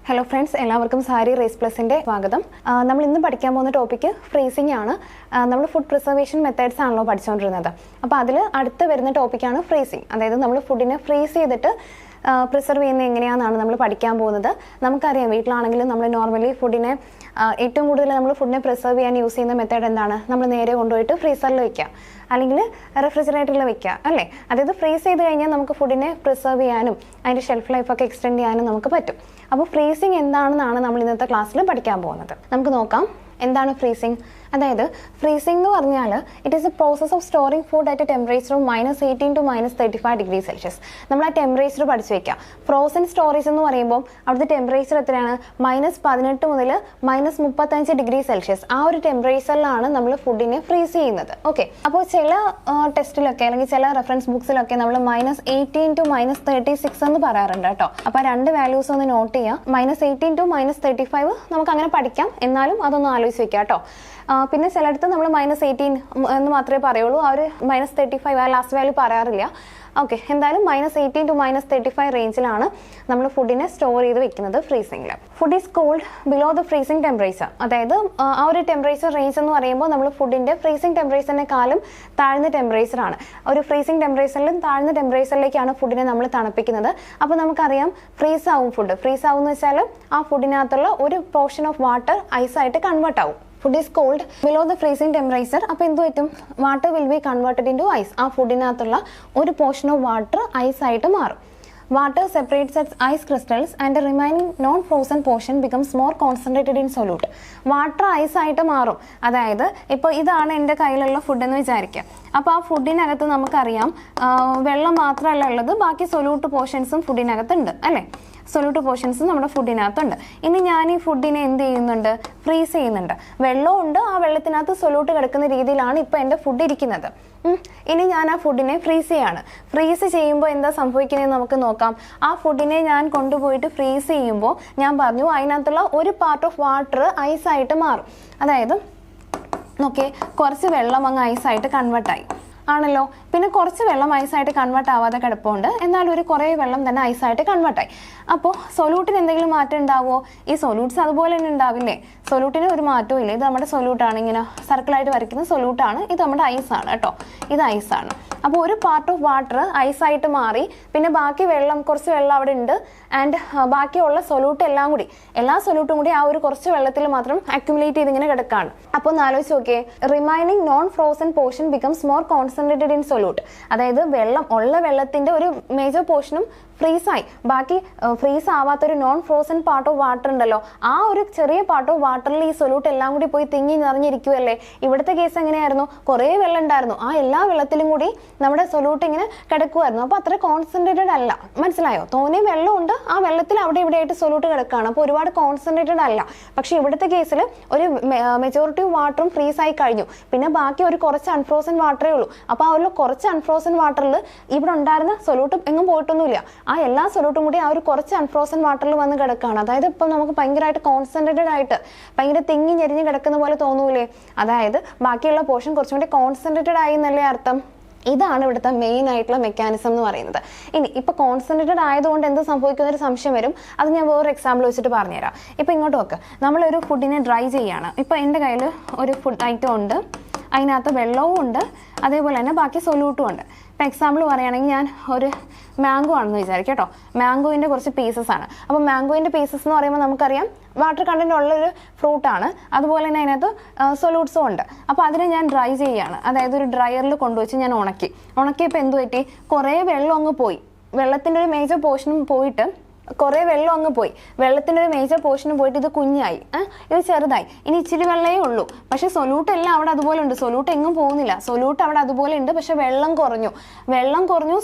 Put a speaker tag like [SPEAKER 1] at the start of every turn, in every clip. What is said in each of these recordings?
[SPEAKER 1] Hello friends, എല്ലാവർക്കും sari raise പ്ലസിൻ്റെ സ്വാഗതം. നമ്മൾ ഇന്ന് പഠിക്കാൻ പോകുന്ന ടോപ്പിക്ക് ഫ്രീസിംഗ് ആണ്. നമ്മൾ ഫുഡ് പ്രിസർവേഷൻ മെത്തേഡ്സ് ആണല്ലോ പഠിച്ചുകൊണ്ടിരുന്നത്. അപ്പോൾ അതിൽ അടുത്ത് വരുന്ന ടോപ്പിക്കാണ് ഫ്രീസിംഗ്. അതായത് നമ്മൾ ഫുഡിനെ ഫ്രീസ് ചെയ്തിട്ട് പ്രിസർവ് ചെയ്യുന്നത് എങ്ങനെയാണെന്നാണ് നമ്മൾ പഠിക്കാൻ പോകുന്നത്. നമുക്കറിയാം, വീട്ടിലാണെങ്കിലും നമ്മൾ നോർമലി ഫുഡിനെ ഏറ്റവും കൂടുതൽ നമ്മൾ ഫുഡിനെ പ്രിസർവ് ചെയ്യാൻ യൂസ് ചെയ്യുന്ന മെത്തേഡ് എന്താണ്? നമ്മൾ നേരെ കൊണ്ടുപോയിട്ട് ഫ്രീസറിൽ വെക്കുക, അല്ലെങ്കിൽ റെഫ്രിജറേറ്ററിൽ വെക്കുക, അല്ലേ? അതായത് ഫ്രീസ് ചെയ്ത് കഴിഞ്ഞാൽ നമുക്ക് ഫുഡിനെ പ്രിസർവ് ചെയ്യാനും അതിൻ്റെ ഷെൽഫ് ലൈഫൊക്കെ എക്സ്റ്റെൻഡ് ചെയ്യാനും നമുക്ക് പറ്റും. അപ്പോൾ ഫ്രീസിങ് എന്താണെന്നാണ് നമ്മൾ ഇന്നത്തെ ക്ലാസ്സിൽ പഠിക്കാൻ പോകുന്നത്. നമുക്ക് നോക്കാം എന്താണ് ഫ്രീസിങ്. അതായത് ഫ്രീസിംഗ് എന്ന് പറഞ്ഞാൽ it is A process of storing food at A temperature of -18 to -35 degree Celsius. നമ്മൾ ആ ടെമ്പറേച്ചർ പഠിച്ചു വെക്കുക. ഫ്രോസൺ സ്റ്റോറേജ് എന്ന് പറയുമ്പോൾ അവിടുത്തെ ടെമ്പറേച്ചർ എത്രയാണ്? -18 മുതൽ -35 ഡിഗ്രി സെൽഷ്യസ്. ആ ഒരു ടെമ്പറേച്ചറിലാണ് നമ്മൾ ഫുഡിനെ ഫ്രീസ് ചെയ്യുന്നത്. ഓക്കെ, അപ്പോൾ ചില ടെസ്റ്റിലൊക്കെ അല്ലെങ്കിൽ ചില റെഫറൻസ് ബുക്സിലൊക്കെ നമ്മൾ -18 to -36 എന്ന് പറയാറുണ്ട് കേട്ടോ. അപ്പോൾ ആ രണ്ട് വാല്യൂസ് ഒന്ന് നോട്ട് ചെയ്യുക. -18 to -35 നമുക്ക് അങ്ങനെ പഠിക്കാം, എന്നാലും അതൊന്ന് ആലോചിച്ച് വെക്കുക കേട്ടോ. പിന്നെ ചിലയിടത്ത് നമ്മൾ -18 എന്ന് മാത്രമേ പറയുള്ളൂ, ആ ഒരു -35 ആ ലാസ്റ്റ് വാല്യൂ പറയാറില്ല. ഓക്കെ, എന്തായാലും -18 to -35 റേഞ്ചിലാണ് നമ്മൾ ഫുഡിനെ സ്റ്റോർ ചെയ്ത് വെക്കുന്നത് ഫ്രീസിംഗിൽ. Food is cold below the freezing temperature. അതായത് ആ ഒരു ടെമ്പറേച്ചർ റേഞ്ച് എന്ന് പറയുമ്പോൾ നമ്മൾ ഫുഡിൻ്റെ ഫ്രീസിംഗ് ടെമ്പറേച്ചറിനെക്കാളും താഴ്ന്ന ടെമ്പറേച്ചറാണ്. ഒരു ഫ്രീസിംഗ് ടെമ്പറേച്ചറിലും താഴ്ന്ന ടെമ്പറേച്ചറിലേക്കാണ് ഫുഡിനെ നമ്മൾ തണുപ്പിക്കുന്നത്. അപ്പോൾ നമുക്കറിയാം ഫ്രീസ് ആവും ഫുഡ്. ഫ്രീസ് ആവും എന്ന് വെച്ചാൽ ആ ഫുഡിനകത്തുള്ള ഒരു പോർഷൻ ഓഫ് വാട്ടർ ഐസായിട്ട് കൺവേർട്ട് ആവും. Food is cold below the freezing temperature. അപ്പോൾ എന്ത് പറ്റും? Water will be converted into ice. ആ ഫുഡിനകത്തുള്ള ഒരു പോർഷൻ ഓഫ് വാട്ടർ ഐസായിട്ട് മാറും. Water separates as ice crystals and the remaining non-frozen portion becomes more concentrated in solute. Water ഐസായിട്ട് മാറും. അതായത് ഇപ്പോൾ ഇതാണ് എൻ്റെ കയ്യിലുള്ള ഫുഡെന്ന് വിചാരിക്കുക. അപ്പോൾ ആ ഫുഡിനകത്ത് നമുക്കറിയാം വെള്ളം മാത്രമല്ല ഉള്ളത്, ബാക്കി സൊല്യൂട്ട് പോർഷൻസും ഫുഡിനകത്തുണ്ട്, അല്ലേ? സൊല്യൂട്ട് പോർഷൻസ് നമ്മുടെ ഫുഡിനകത്തുണ്ട്. ഇനി ഞാൻ ഈ ഫുഡിനെ എന്ത് ചെയ്യുന്നുണ്ട്? ഫ്രീസ് ചെയ്യുന്നുണ്ട്. വെള്ളമുണ്ട്, ആ വെള്ളത്തിനകത്ത് സൊല്യൂട്ട് കിടക്കുന്ന രീതിയിലാണ് ഇപ്പോൾ എൻ്റെ ഫുഡ് ഇരിക്കുന്നത്. ഇനി ഞാൻ ആ ഫുഡിനെ ഫ്രീസ് ചെയ്യാണ്. ഫ്രീസ് ചെയ്യുമ്പോൾ എന്താ സംഭവിക്കുന്നതെന്ന് നമുക്ക് നോക്കാം. ആ ഫുഡിനെ ഞാൻ കൊണ്ടുപോയിട്ട് ഫ്രീസ് ചെയ്യുമ്പോൾ ഞാൻ പറഞ്ഞു അതിനകത്തുള്ള ഒരു പാർട്ട് ഓഫ് വാട്ടർ ഐസായിട്ട് മാറും. അതായത് നോക്കിയേ, കുറച്ച് വെള്ളം അങ്ങ് ഐസായിട്ട് കൺവേർട്ടായി ആണല്ലോ. പിന്നെ കുറച്ച് വെള്ളം ഐസായിട്ട് കൺവേർട്ട് ആവാതെ കിടപ്പുണ്ട്, എന്നാൽ ഒരു കുറേ വെള്ളം തന്നെ ഐസായിട്ട് കൺവേർട്ടായി. അപ്പോൾ സൊല്യൂട്ടിന് എന്തെങ്കിലും മാറ്റം ഉണ്ടാവുമോ? ഈ സൊല്യൂട്ട്സ് അതുപോലെ തന്നെ ഉണ്ടാവില്ലേ? സൊല്യൂട്ടിന് ഒരു മാറ്റവും ഇല്ല. ഇത് നമ്മുടെ സൊല്യൂട്ടാണ്, ഇങ്ങനെ സർക്കിളായിട്ട് വരയ്ക്കുന്ന സൊല്യൂട്ടാണ്. ഇത് നമ്മുടെ ഐസാണ് കേട്ടോ, ഇത് ഐസാണ്. അപ്പോൾ ഒരു പാർട്ട് ഓഫ് വാട്ടർ ഐസായിട്ട് മാറി, പിന്നെ ബാക്കി വെള്ളം, കുറച്ച് വെള്ളം അവിടെ ഉണ്ട്, ആൻഡ് ബാക്കിയുള്ള സൊല്യൂട്ട് എല്ലാം കൂടി, എല്ലാ സൊല്യൂട്ടും കൂടി ആ ഒരു കുറച്ച് വെള്ളത്തിൽ മാത്രം അക്യുമുലേറ്റ് ചെയ്ത് ഇങ്ങനെ കിടക്കുകയാണ്. അപ്പോൾ ഒന്ന് ആലോചിച്ച് നോക്കിയേ, remaining non frozen portion becomes more concentrated in solute. അതായത് വെള്ളത്തിന്റെ ഒരു മേജർ പോർഷനും ഫ്രീസായി, ബാക്കി ഫ്രീസ് ആവാത്തൊരു non frozen part of water ഉണ്ടല്ലോ, ആ ഒരു ചെറിയ പാർട്ട് ഓഫ് വാട്ടറിൽ ഈ സൊല്യൂട്ട് എല്ലാം കൂടി പോയി തിങ്ങി നിറഞ്ഞിരിക്കുമല്ലേ. ഇവിടുത്തെ കേസ് എങ്ങനെയായിരുന്നു? കുറേ വെള്ളം ഉണ്ടായിരുന്നു, ആ എല്ലാ വെള്ളത്തിലും കൂടി നമ്മുടെ സൊല്യൂട്ട് ഇങ്ങനെ കിടക്കുമായിരുന്നു. അപ്പോൾ അത്ര കോൺസെൻട്രേറ്റഡ് അല്ല, മനസ്സിലായോ? തോനെ വെള്ളമുണ്ട്, ആ വെള്ളത്തിൽ അവിടെ ഇവിടെ ആയിട്ട് സൊല്യൂട്ട് കിടക്കുകയാണ്, അപ്പോൾ ഒരുപാട് കോൺസെൻട്രേറ്റഡ് അല്ല. പക്ഷേ ഇവിടുത്തെ കേസിൽ ഒരു മെജോറിറ്റി വാട്ടറും ഫ്രീസ് ആയി കഴിഞ്ഞു, പിന്നെ ബാക്കി ഒരു കുറച്ച് അൺഫ്രോസൺ വാട്ടറേ ഉള്ളൂ. അപ്പോൾ ആ ഒരു കുറച്ച് അൺഫ്രോസൺ വാട്ടറിൽ ഇവിടെ ഉണ്ടായിരുന്ന സൊല്യൂട്ട് എങ്ങും പോയിട്ടൊന്നുമില്ല, ആ എല്ലാ സൊല്യൂട്ടും കൂടി ആ ഒരു കുറച്ച് അൺഫ്രോസൺ വാട്ടറിൽ വന്ന് കിടക്കുകയാണ്. അതായത് ഇപ്പം നമുക്ക് ഭയങ്കരമായിട്ട് കോൺസെൻട്രേറ്റഡ് ആയിട്ട് ഭയങ്കര തിങ്ങി ഞെരിഞ്ഞ് കിടക്കുന്ന പോലെ തോന്നൂലേ? അതായത് ബാക്കിയുള്ള പോർഷൻ കുറച്ചും കൂടി കോൺസെൻട്രേറ്റഡ് ആയി എന്നല്ലേ അർത്ഥം? ഇതാണ് ഇവിടുത്തെ മെയിൻ ആയിട്ടുള്ള മെക്കാനിസം എന്ന് പറയുന്നത്. ഇനി ഇപ്പോൾ കോൺസെൻട്രേറ്റഡ് ആയതുകൊണ്ട് എന്ത് സംഭവിക്കുന്നൊരു സംശയം വരും. അത് ഞാൻ വേറൊരു എക്സാമ്പിൾ വെച്ചിട്ട് പറഞ്ഞുതരാം. ഇപ്പോൾ ഇങ്ങോട്ട് നോക്ക്, നമ്മളൊരു ഫുഡിനെ ഡ്രൈ ചെയ്യാണ്. ഇപ്പോൾ എൻ്റെ കയ്യിൽ ഒരു ഫുഡ് ഐറ്റം ഉണ്ട്, അതിനകത്ത് വെള്ളവും ഉണ്ട്, അതേപോലെ തന്നെ ബാക്കി സൊല്യൂട്ടും ഉണ്ട്. ഇപ്പോൾ എക്സാമ്പിൾ പറയുകയാണെങ്കിൽ ഞാൻ ഒരു മാംഗോ ആണെന്ന് വിചാരിക്കാം കേട്ടോ. മാംഗോയിൻ്റെ കുറച്ച് പീസസ് ആണ്. അപ്പോൾ മാംഗോയിൻ്റെ പീസസ് എന്ന് പറയുമ്പോൾ നമുക്കറിയാം വാട്ടർ കണ്ടന്റ് ഉള്ളൊരു ഫ്രൂട്ടാണ്, അതുപോലെ തന്നെ അതിനകത്ത് സൊല്യൂട്ട്സും ഉണ്ട്. അപ്പോൾ അതിനെ ഞാൻ ഡ്രൈ ചെയ്യുകയാണ്. അതായത് ഒരു ഡ്രയറിൽ കൊണ്ടുവച്ച് ഞാൻ ഉണക്കിയപ്പോൾ എന്ത് പറ്റി? കുറേ വെള്ളം അങ്ങ് പോയി, വെള്ളത്തിൻ്റെ ഒരു മേജർ പോർഷനും പോയിട്ട് കുറേ വെള്ളം അങ്ങ് പോയി, വെള്ളത്തിൻ്റെ ഒരു മേജർ പോർഷനും പോയിട്ട് ഇത് കുഞ്ഞായി, ഇത് ചെറുതായി. ഇനി ഇച്ചിരി വെള്ളമേ ഉള്ളൂ, പക്ഷേ സൊല്യൂട്ട് എല്ലാം അവിടെ അതുപോലെ ഉണ്ട്, സൊല്യൂട്ട് എങ്ങും പോകുന്നില്ല. സൊല്യൂട്ട് അവിടെ അതുപോലെ ഉണ്ട്, പക്ഷേ വെള്ളം കുറഞ്ഞു,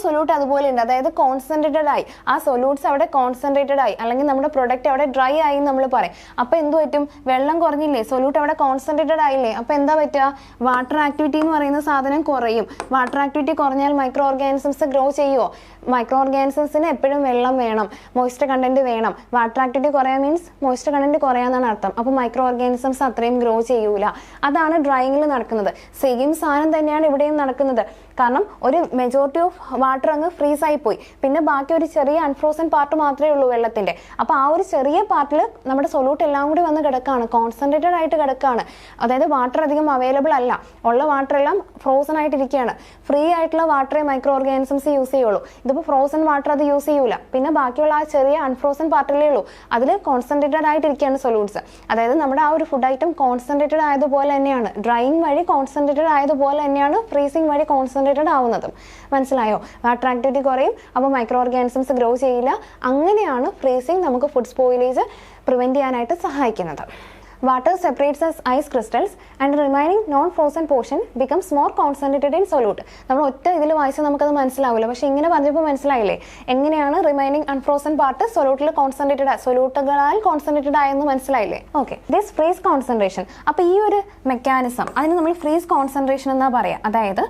[SPEAKER 1] സൊല്യൂട്ട് അതുപോലെ ഉണ്ട്. അതായത് കോൺസെൻട്രേറ്റഡ് ആയി, ആ സൊല്യൂട്ട്സ് അവിടെ കോൺസെൻട്രേറ്റഡ് ആയി, അല്ലെങ്കിൽ നമ്മുടെ പ്രൊഡക്റ്റ് അവിടെ ഡ്രൈ ആയി നമ്മൾ പറയും. അപ്പോൾ എന്ത് പറ്റും? വെള്ളം കുറഞ്ഞില്ലേ, സൊല്യൂട്ട് അവിടെ കോൺസെൻട്രേറ്റഡ് ആയില്ലേ. അപ്പോൾ എന്താ പറ്റുക? വാട്ടർ ആക്ടിവിറ്റി എന്ന് പറയുന്ന സാധനം കുറയും. വാട്ടർ ആക്ടിവിറ്റി കുറഞ്ഞാൽ മൈക്രോ ഓർഗാനിസംസ് ഗ്രോ ചെയ്യുമോ? മൈക്രോ ഓർഗാനിസംസിന് എപ്പോഴും വെള്ളം വേണം, മോയ്സ്ചർ കണ്ടന്റ് വേണം. വാട്ടർ ആക്ടിവിറ്റി കുറയാൻ മീൻസ് മോയ്സ്ചർ കണ്ടന്റ് കുറയാന്നാണ് അർത്ഥം. അപ്പോൾ മൈക്രോ ഓർഗാനിസംസ് അത്രയും ഗ്രോ ചെയ്യൂല. അതാണ് ഡ്രൈയിങ്ങിൽ നടക്കുന്നത്. സെയിം സാധനം തന്നെയാണ് ഇവിടെയും നടക്കുന്നത്. കാരണം ഒരു മെജോറിറ്റി ഓഫ് വാട്ടർ അങ്ങ് ഫ്രീസ് ആയി പോയി, പിന്നെ ബാക്കി ഒരു ചെറിയ അൺഫ്രോസൺ പാർട്ട് മാത്രമേ ഉള്ളൂ വെള്ളത്തിന്റെ. അപ്പോൾ ആ ഒരു ചെറിയ പാർട്ടിൽ നമ്മുടെ സൊല്യൂട്ട് എല്ലാം കൂടി വന്ന് കിടക്കാണ്, കോൺസെൻട്രേറ്റഡ് ആയിട്ട് കിടക്കാണ്. അതായത് വാട്ടർ അധികം അവൈലബിൾ അല്ല, ഉള്ള വാട്ടർ എല്ലാം ഫ്രോസൺ ആയിട്ടിരിക്കുകയാണ്. ഫ്രീ ആയിട്ടുള്ള വാട്ടറേ മൈക്രോ ഓർഗാനിസംസ് യൂസ് ചെയ്യുള്ളൂ. ഇതിപ്പോൾ ഫ്രോസൺ വാട്ടർ അത് യൂസ് ചെയ്യൂല. പിന്നെ ബാക്കിയുള്ള ആ ചെറിയ അൺഫ്രോസൺ പാർട്ടിലേ ഉള്ളൂ, അതിൽ കോൺസെൻട്രേറ്റഡ് ആയിട്ടിരിക്കുകയാണ് സൊല്യൂട്ട്സ്. അതായത് നമ്മുടെ ആ ഒരു ഫുഡ് ഐറ്റം കോൺസെൻട്രേറ്റഡ് ആയതുപോലെ തന്നെയാണ്, ഡ്രൈയിങ് വഴി കോൺസെൻട്രേറ്റഡ് ആയതുപോലെ തന്നെയാണ് ഫ്രീസിങ് വഴി കോൺസെൻട്രേറ്റഡ് ആവുന്നതും. മനസ്സിലായോ? വാട്ടർ ആക്ടിവിറ്റി കുറയും, അപ്പോൾ മൈക്രോ ഓർഗാനിസംസ് ഗ്രോ ചെയ്യില്ല. അങ്ങനെയാണ് ഫ്രീസിങ് നമുക്ക് ഫുഡ് സ്പോയിലേജ് പ്രിവെന്റ് ചെയ്യാനായിട്ട് സഹായിക്കുന്നത്. Water separates as ice crystals and the remaining non-frozen portion becomes more concentrated in solute. നമ്മൾ ഒറ്റ ഇതിൽ വായിച്ചാൽ നമുക്കത് മനസ്സിലാവില്ല, പക്ഷെ ഇങ്ങനെ പറഞ്ഞപ്പോൾ മനസ്സിലായില്ലേ എങ്ങനെയാണ് റിമൈനിങ് അൺഫ്രോസൺ പാർട്ട് സൊല്യൂട്ടുകളാൽ കോൺസെൻട്രേറ്റഡ് ആയെന്ന് മനസ്സിലായില്ലേ? Okay, this freeze concentration. അപ്പോൾ ഈ ഒരു മെക്കാനിസം അതിന് നമ്മൾ ഫ്രീസ് കോൺസെൻട്രേഷൻ എന്നാ പറയാം. അതായത്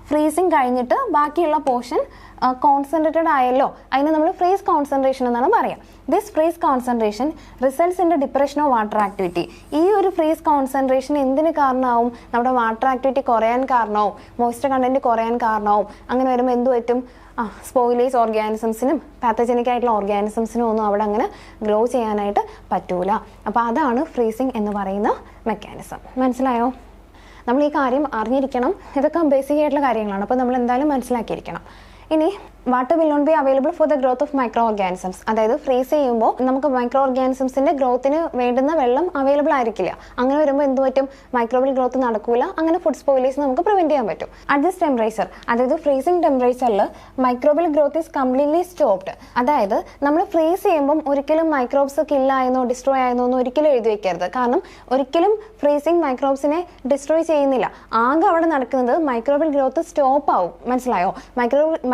[SPEAKER 1] ഫ്രീസിങ് കഴിഞ്ഞിട്ട് ബാക്കിയുള്ള പോർഷൻ കോൺസെൻട്രേറ്റഡ് ആയല്ലോ, അതിന് നമ്മൾ ഫ്രീസ് കോൺസെൻട്രേഷൻ എന്നാണ് പറയാം. This freeze concentration results in the depression of water activity. ഈ ഒരു ഫ്രീസ് കോൺസെൻട്രേഷൻ എന്തിന് കാരണമാവും? നമ്മുടെ വാട്ടർ ആക്ടിവിറ്റി കുറയാൻ കാരണമാവും, മോയ്സ്ചർ കണ്ടന്റ് കുറയാൻ കാരണമാവും. അങ്ങനെ വരുമ്പോൾ എന്ത് പറ്റും? സ്പോയിലേജ് ഓർഗാനിസംസിനും പാത്തജനിക് ആയിട്ടുള്ള ഓർഗാനിസംസിനും ഒന്നും അവിടെ അങ്ങനെ ഗ്രോ ചെയ്യാനായിട്ട് പറ്റൂല. അപ്പോൾ അതാണ് ഫ്രീസിങ് എന്ന് പറയുന്ന മെക്കാനിസം. മനസ്സിലായോ? നമ്മൾ ഈ കാര്യം അറിഞ്ഞിരിക്കണം. ഇതൊക്കെ ബേസിക് ആയിട്ടുള്ള കാര്യങ്ങളാണ്, അപ്പോൾ നമ്മൾ എന്തായാലും മനസ്സിലാക്കിയിരിക്കണം. ഇനി water will not be available for the growth of micro organisms. അതായത് ഫ്രീസ് ചെയ്യുമ്പോൾ നമുക്ക് മൈക്രോ ഓർഗാനിസംസിന്റെ ഗ്രോത്തിന് വേണ്ടുന്ന വെള്ളം അവൈലബിൾ ആയിരിക്കില്ല. അങ്ങനെ വരുമ്പോൾ എന്ത് പറ്റും? മൈക്രോബിയൽ ഗ്രോത്ത് നടക്കൂല. അങ്ങനെ ഫുഡ് സ്പോയിലേജ് നമുക്ക് പ്രിവെന്റ് ചെയ്യാൻ പറ്റും. അറ്റ് ദിസ് ടെമ്പറേച്ചർ, അതായത് ഫ്രീസിംഗ് ടെമ്പറേച്ചറിൽ microbial growth is completely stopped. അതായത് നമ്മൾ ഫ്രീസ് ചെയ്യുമ്പോൾ ഒരിക്കലും മൈക്രോബ്സ് കില്ല ആയെന്നോ ഡിസ്ട്രോയ് ആയെന്നോ ഒന്നും ഒരിക്കലും എഴുതി വെക്കരുത്. കാരണം ഒരിക്കലും ഫ്രീസിംഗ് മൈക്രോബ്സിനെ ഡിസ്ട്രോയ് ചെയ്യുന്നില്ല. ആകെ അവിടെ നടക്കുന്നത് മൈക്രോബിയൽ ഗ്രോത്ത് സ്റ്റോപ്പ് ആവും. മനസ്സിലായോ?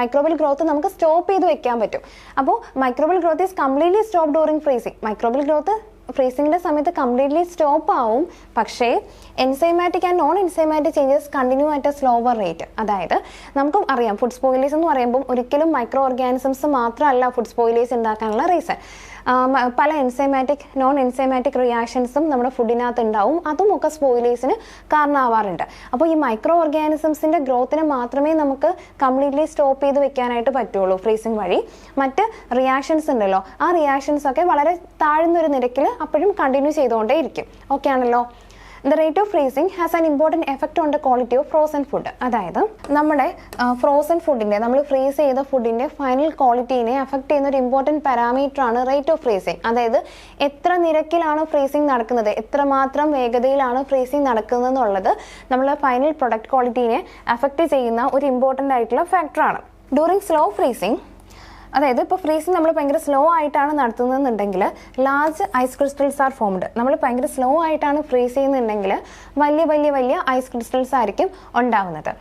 [SPEAKER 1] മൈക്രോബിയൽ ഗ്രോത്ത് നമുക്ക് സ്റ്റോപ്പ് ചെയ്ത് വെക്കാൻ പറ്റും. അപ്പോൾ microbial growth is completely stop during freezing. Microbial growth ഫ്രീസിങ്ങിന്റെ സമയത്ത് കംപ്ലീറ്റ്ലി സ്റ്റോപ്പ് ആവും. പക്ഷേ enzymatic and non enzymatic changes continue at a slower rate. അതായത് നമുക്കും അറിയാം ഫുഡ് സ്പോയിലേജ് എന്ന് പറയുമ്പോൾ ഒരിക്കലും മൈക്രോ ഓർഗാനിസംസ് മാത്രമല്ല ഫുഡ് സ്പോയിലേജ് ഉണ്ടാക്കാനുള്ള റീസൺ. പല എൻസൈമാറ്റിക് നോൺ എൻസൈമാറ്റിക് റിയാക്ഷൻസും നമ്മുടെ ഫുഡിനകത്ത് ഉണ്ടാവും. അതുമൊക്കെ സ്പോയിലേജിന് കാരണമാവാറുണ്ട്. അപ്പോൾ ഈ മൈക്രോ ഓർഗാനിസംസിന്റെ ഗ്രോത്തിനെ മാത്രമേ നമുക്ക് കംപ്ലീറ്റ്ലി സ്റ്റോപ്പ് ചെയ്ത് വെക്കാനായിട്ട് പറ്റുള്ളൂ ഫ്രീസിംഗ് വഴി. മറ്റ് റിയാക്ഷൻസ് ഉണ്ടല്ലോ, ആ റിയാക്ഷൻസ് ഒക്കെ വളരെ താഴ്ന്നൊരു നിരക്കിൽ അപ്പോഴും കണ്ടിന്യൂ ചെയ്തുകൊണ്ടേ ഇരിക്കും. ഓക്കെ ആണല്ലോ? The rate of freezing has an important effect on the quality of frozen food. അതായത് നമ്മുടെ ഫ്രോസൺ ഫുഡിൻ്റെ, നമ്മൾ ഫ്രീസ് ചെയ്ത ഫുഡിൻ്റെ ഫൈനൽ ക്വാളിറ്റീനെ അഫക്റ്റ് ചെയ്യുന്ന ഒരു ഇമ്പോർട്ടൻറ്റ് പാരാമീറ്റർ ആണ് റേറ്റ് ഓഫ് ഫ്രീസിങ്. അതായത് എത്ര നിരക്കിലാണ് ഫ്രീസിങ് നടക്കുന്നത്, എത്രമാത്രം വേഗതയിലാണ് ഫ്രീസിങ് നടക്കുന്നത് എന്നുള്ളത് നമ്മളെ ഫൈനൽ പ്രൊഡക്റ്റ് ക്വാളിറ്റീനെ അഫക്റ്റ് ചെയ്യുന്ന ഒരു ഇമ്പോർട്ടൻ്റ് ആയിട്ടുള്ള ഫാക്ടറാണ്. ഡ്യൂറിങ് സ്ലോ ഫ്രീസിങ്, അതായത് ഇപ്പോൾ ഫ്രീസിങ് നമ്മൾ ഭയങ്കര സ്ലോ ആയിട്ടാണ് നടത്തുന്നതെന്നുണ്ടെങ്കിൽ large ice crystals are formed. നമ്മൾ ഭയങ്കര സ്ലോ ആയിട്ടാണ് ഫ്രീസ് ചെയ്യുന്നുണ്ടെങ്കിൽ വലിയ വലിയ വലിയ ഐസ് ക്രിസ്റ്റൽസ് ആയിരിക്കും ഉണ്ടാകുന്നത്.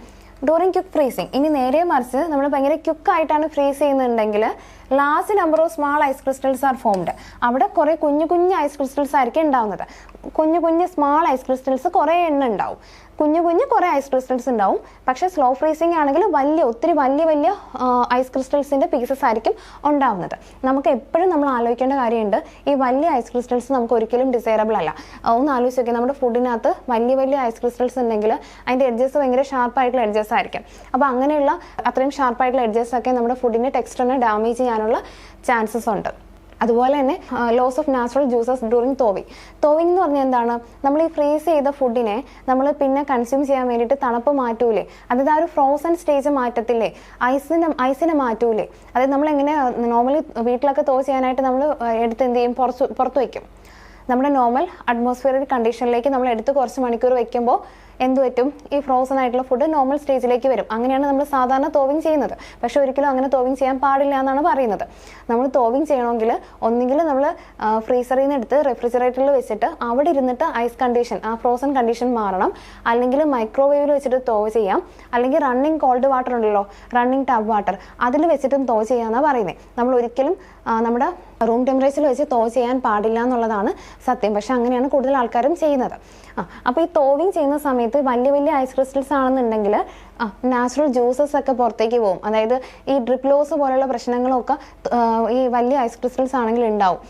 [SPEAKER 1] ഡ്യൂറിങ് ക്വിക്ക് ഫ്രീസിങ്, ഇനി നേരെ മറിച്ച് നമ്മൾ ഭയങ്കര ക്വിക്കായിട്ടാണ് ഫ്രീസ് ചെയ്യുന്നുണ്ടെങ്കിൽ large number of small ice crystals are formed. അവിടെ കുറേ കുഞ്ഞു കുഞ്ഞു ഐസ് ക്രിസ്റ്റൽസ് ആയിരിക്കും ഉണ്ടാവുന്നത്. കുഞ്ഞു കുഞ്ഞു സ്മാൾ ഐസ് ക്രിസ്റ്റൽസ് കുറേ എണ്ണം ഉണ്ടാവും, കുഞ്ഞു കുഞ്ഞു കുറേ ഐസ് ക്രിസ്റ്റൽസ് ഉണ്ടാവും. പക്ഷേ സ്ലോ ഫ്രീസിങ് ആണെങ്കിൽ ഒത്തിരി വലിയ വലിയ ഐസ് ക്രിസ്റ്റൽസിൻ്റെ പീസസ് ആയിരിക്കും ഉണ്ടാവുന്നത്. നമുക്ക് എപ്പോഴും നമ്മൾ ആലോചിക്കേണ്ട കാര്യമുണ്ട്, ഈ വലിയ ഐസ് ക്രിസ്റ്റൽസ് നമുക്ക് ഒരിക്കലും ഡിസൈറബിൾ അല്ല. ഒന്ന് ആലോചിച്ച് നോക്കി, നമ്മുടെ ഫുഡിനകത്ത് വലിയ വലിയ ഐസ് ക്രിസ്റ്റൽസ് ഉണ്ടെങ്കിൽ അതിൻ്റെ എഡ്ജസ് ഭയങ്കര ഷാർപ്പായിട്ടുള്ള എഡ്ജസ് ആയിരിക്കും. അപ്പോൾ അങ്ങനെയുള്ള അത്രയും ഷാർപ്പായിട്ടുള്ള എഡ്ജസ് ഒക്കെ നമ്മുടെ ഫുഡിൻ്റെ ടെക്സ്ചറിനെ ഡാമേജ് ചെയ്യാനുള്ള ചാൻസസ് ഉണ്ട്. അതുപോലെ തന്നെ loss of natural juices during thawing എന്ന് പറഞ്ഞാൽ എന്താണ്? നമ്മൾ ഈ ഫ്രീസ് ചെയ്ത ഫുഡിനെ നമ്മൾ പിന്നെ കൺസ്യൂം ചെയ്യാൻ വേണ്ടിയിട്ട് തണുപ്പ് മാറ്റൂലേ, അതായത് ആ ഒരു ഫ്രോസൺ സ്റ്റേജ് മാറ്റത്തില്ലേ, ഐസിനെ മാറ്റൂലേ. അതായത് നമ്മളെങ്ങനെ നോർമലി വീട്ടിലൊക്കെ ചെയ്യാനായിട്ട് നമ്മൾ എടുത്ത് എന്ത് ചെയ്യും? പുറത്ത് വയ്ക്കും. നമ്മുടെ നോർമൽ അറ്റ്മോസ്ഫിയറിക് കണ്ടീഷനിലേക്ക് നമ്മൾ എടുത്ത് കുറച്ച് മണിക്കൂർ വയ്ക്കുമ്പോൾ എന്ത് പറ്റും? ഈ ഫ്രോസൺ ആയിട്ടുള്ള ഫുഡ് നോർമൽ സ്റ്റേജിലേക്ക് വരും. അങ്ങനെയാണ് നമ്മൾ സാധാരണ തോവിങ് ചെയ്യുന്നത്. പക്ഷെ ഒരിക്കലും അങ്ങനെ തോവിങ് ചെയ്യാൻ പാടില്ല എന്നാണ് പറയുന്നത്. നമ്മൾ തോവിങ് ചെയ്യണമെങ്കിൽ ഒന്നുകിൽ നമ്മൾ ഫ്രീസറിൽ നിന്ന് എടുത്ത് റെഫ്രിജറേറ്ററിൽ വെച്ചിട്ട് അവിടെ ഇരുന്നിട്ട് ഐസ് കണ്ടീഷൻ, ആ ഫ്രോസൺ കണ്ടീഷൻ മാറണം. അല്ലെങ്കിൽ മൈക്രോവേവിൽ വെച്ചിട്ട് ചെയ്യാം. അല്ലെങ്കിൽ റണ്ണിങ് കോൾഡ് വാട്ടർ ഉണ്ടല്ലോ, റണ്ണിങ് ടാപ്പ് വാട്ടർ, അതിൽ വെച്ചിട്ടും ചെയ്യാമെന്നാണ് പറയുന്നത്. നമ്മൾ ഒരിക്കലും നമ്മുടെ റൂം ടെമ്പറേച്ചറിൽ വെച്ച് ചെയ്യാൻ പാടില്ല എന്നുള്ളതാണ് സത്യം. പക്ഷെ അങ്ങനെയാണ് കൂടുതൽ ആൾക്കാരും ചെയ്യുന്നത്. അപ്പോൾ ഈ തോവിങ് ചെയ്യുന്ന സമയത്ത് വലിയ വലിയ ഐസ് ക്രിസ്റ്റൽസ് ആണെന്നുണ്ടെങ്കിൽ നാച്ചുറൽ ജ്യൂസസ് ഒക്കെ പുറത്തേക്ക് പോകും. അതായത് ഈ ഡ്രിപ്പ് ലോസ് പോലുള്ള പ്രശ്നങ്ങളൊക്കെ ഈ വലിയ ഐസ് ക്രിസ്റ്റൽസ് ആണെങ്കിൽ ഉണ്ടാവും.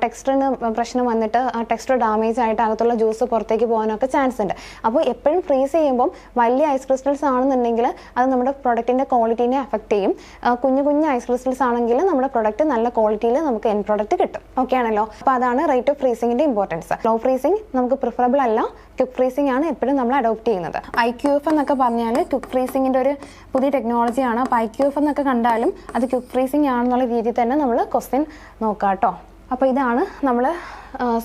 [SPEAKER 1] ടെക്സ്റ്ററിന് പ്രശ്നം വന്നിട്ട് ആ ടെക്സ്റ്റർ ഡാമേജ് ആയിട്ട് അകത്തുള്ള ജ്യൂസ് പുറത്തേക്ക് പോകാനൊക്കെ ചാൻസ് ഉണ്ട്. അപ്പോൾ എപ്പോഴും ഫ്രീസ് ചെയ്യുമ്പം വലിയ ഐസ് ക്രിസ്റ്റൽസ് ആണെന്നുണ്ടെങ്കിൽ അത് നമ്മുടെ പ്രൊഡക്റ്റിൻ്റെ ക്വാളിറ്റീനെ അഫക്റ്റ് ചെയ്യും. കുഞ്ഞു കുഞ്ഞു ഐസ് ക്രിസ്റ്റൽസ് ആണെങ്കിൽ നമ്മുടെ പ്രൊഡക്റ്റ് നല്ല ക്വാളിറ്റിയിൽ നമുക്ക് എൻ പ്രൊഡക്റ്റ് കിട്ടും. ഓക്കെ ആണല്ലോ. അപ്പോൾ അതാണ് റേറ്റ് ഓഫ് ഫ്രീസിങ്ങിൻ്റെ ഇമ്പോർട്ടൻസ്. സ്ലോ ഫ്രീസിങ് നമുക്ക് പ്രിഫറബിൾ അല്ല, ക്വിക്ക് ഫ്രീസിംഗ് ആണ് എപ്പോഴും നമ്മൾ അഡോപ്റ്റ് ചെയ്യുന്നത്. IQF എന്നൊക്കെ പറഞ്ഞാൽ ക്വിക്ക് ഫ്രീസിങ്ങിൻ്റെ ഒരു പുതിയ ടെക്നോളജിയാണ്. അപ്പോൾ IQF എന്നൊക്കെ കണ്ടാലും അത് ക്വിക്ക് ഫ്രീസിംഗ് ആണെന്നുള്ള രീതിയിൽ തന്നെ നമ്മൾ ക്വസ്റ്റ്യൻ നോക്കാം കേട്ടോ. അപ്പോൾ ഇതാണ് നമ്മൾ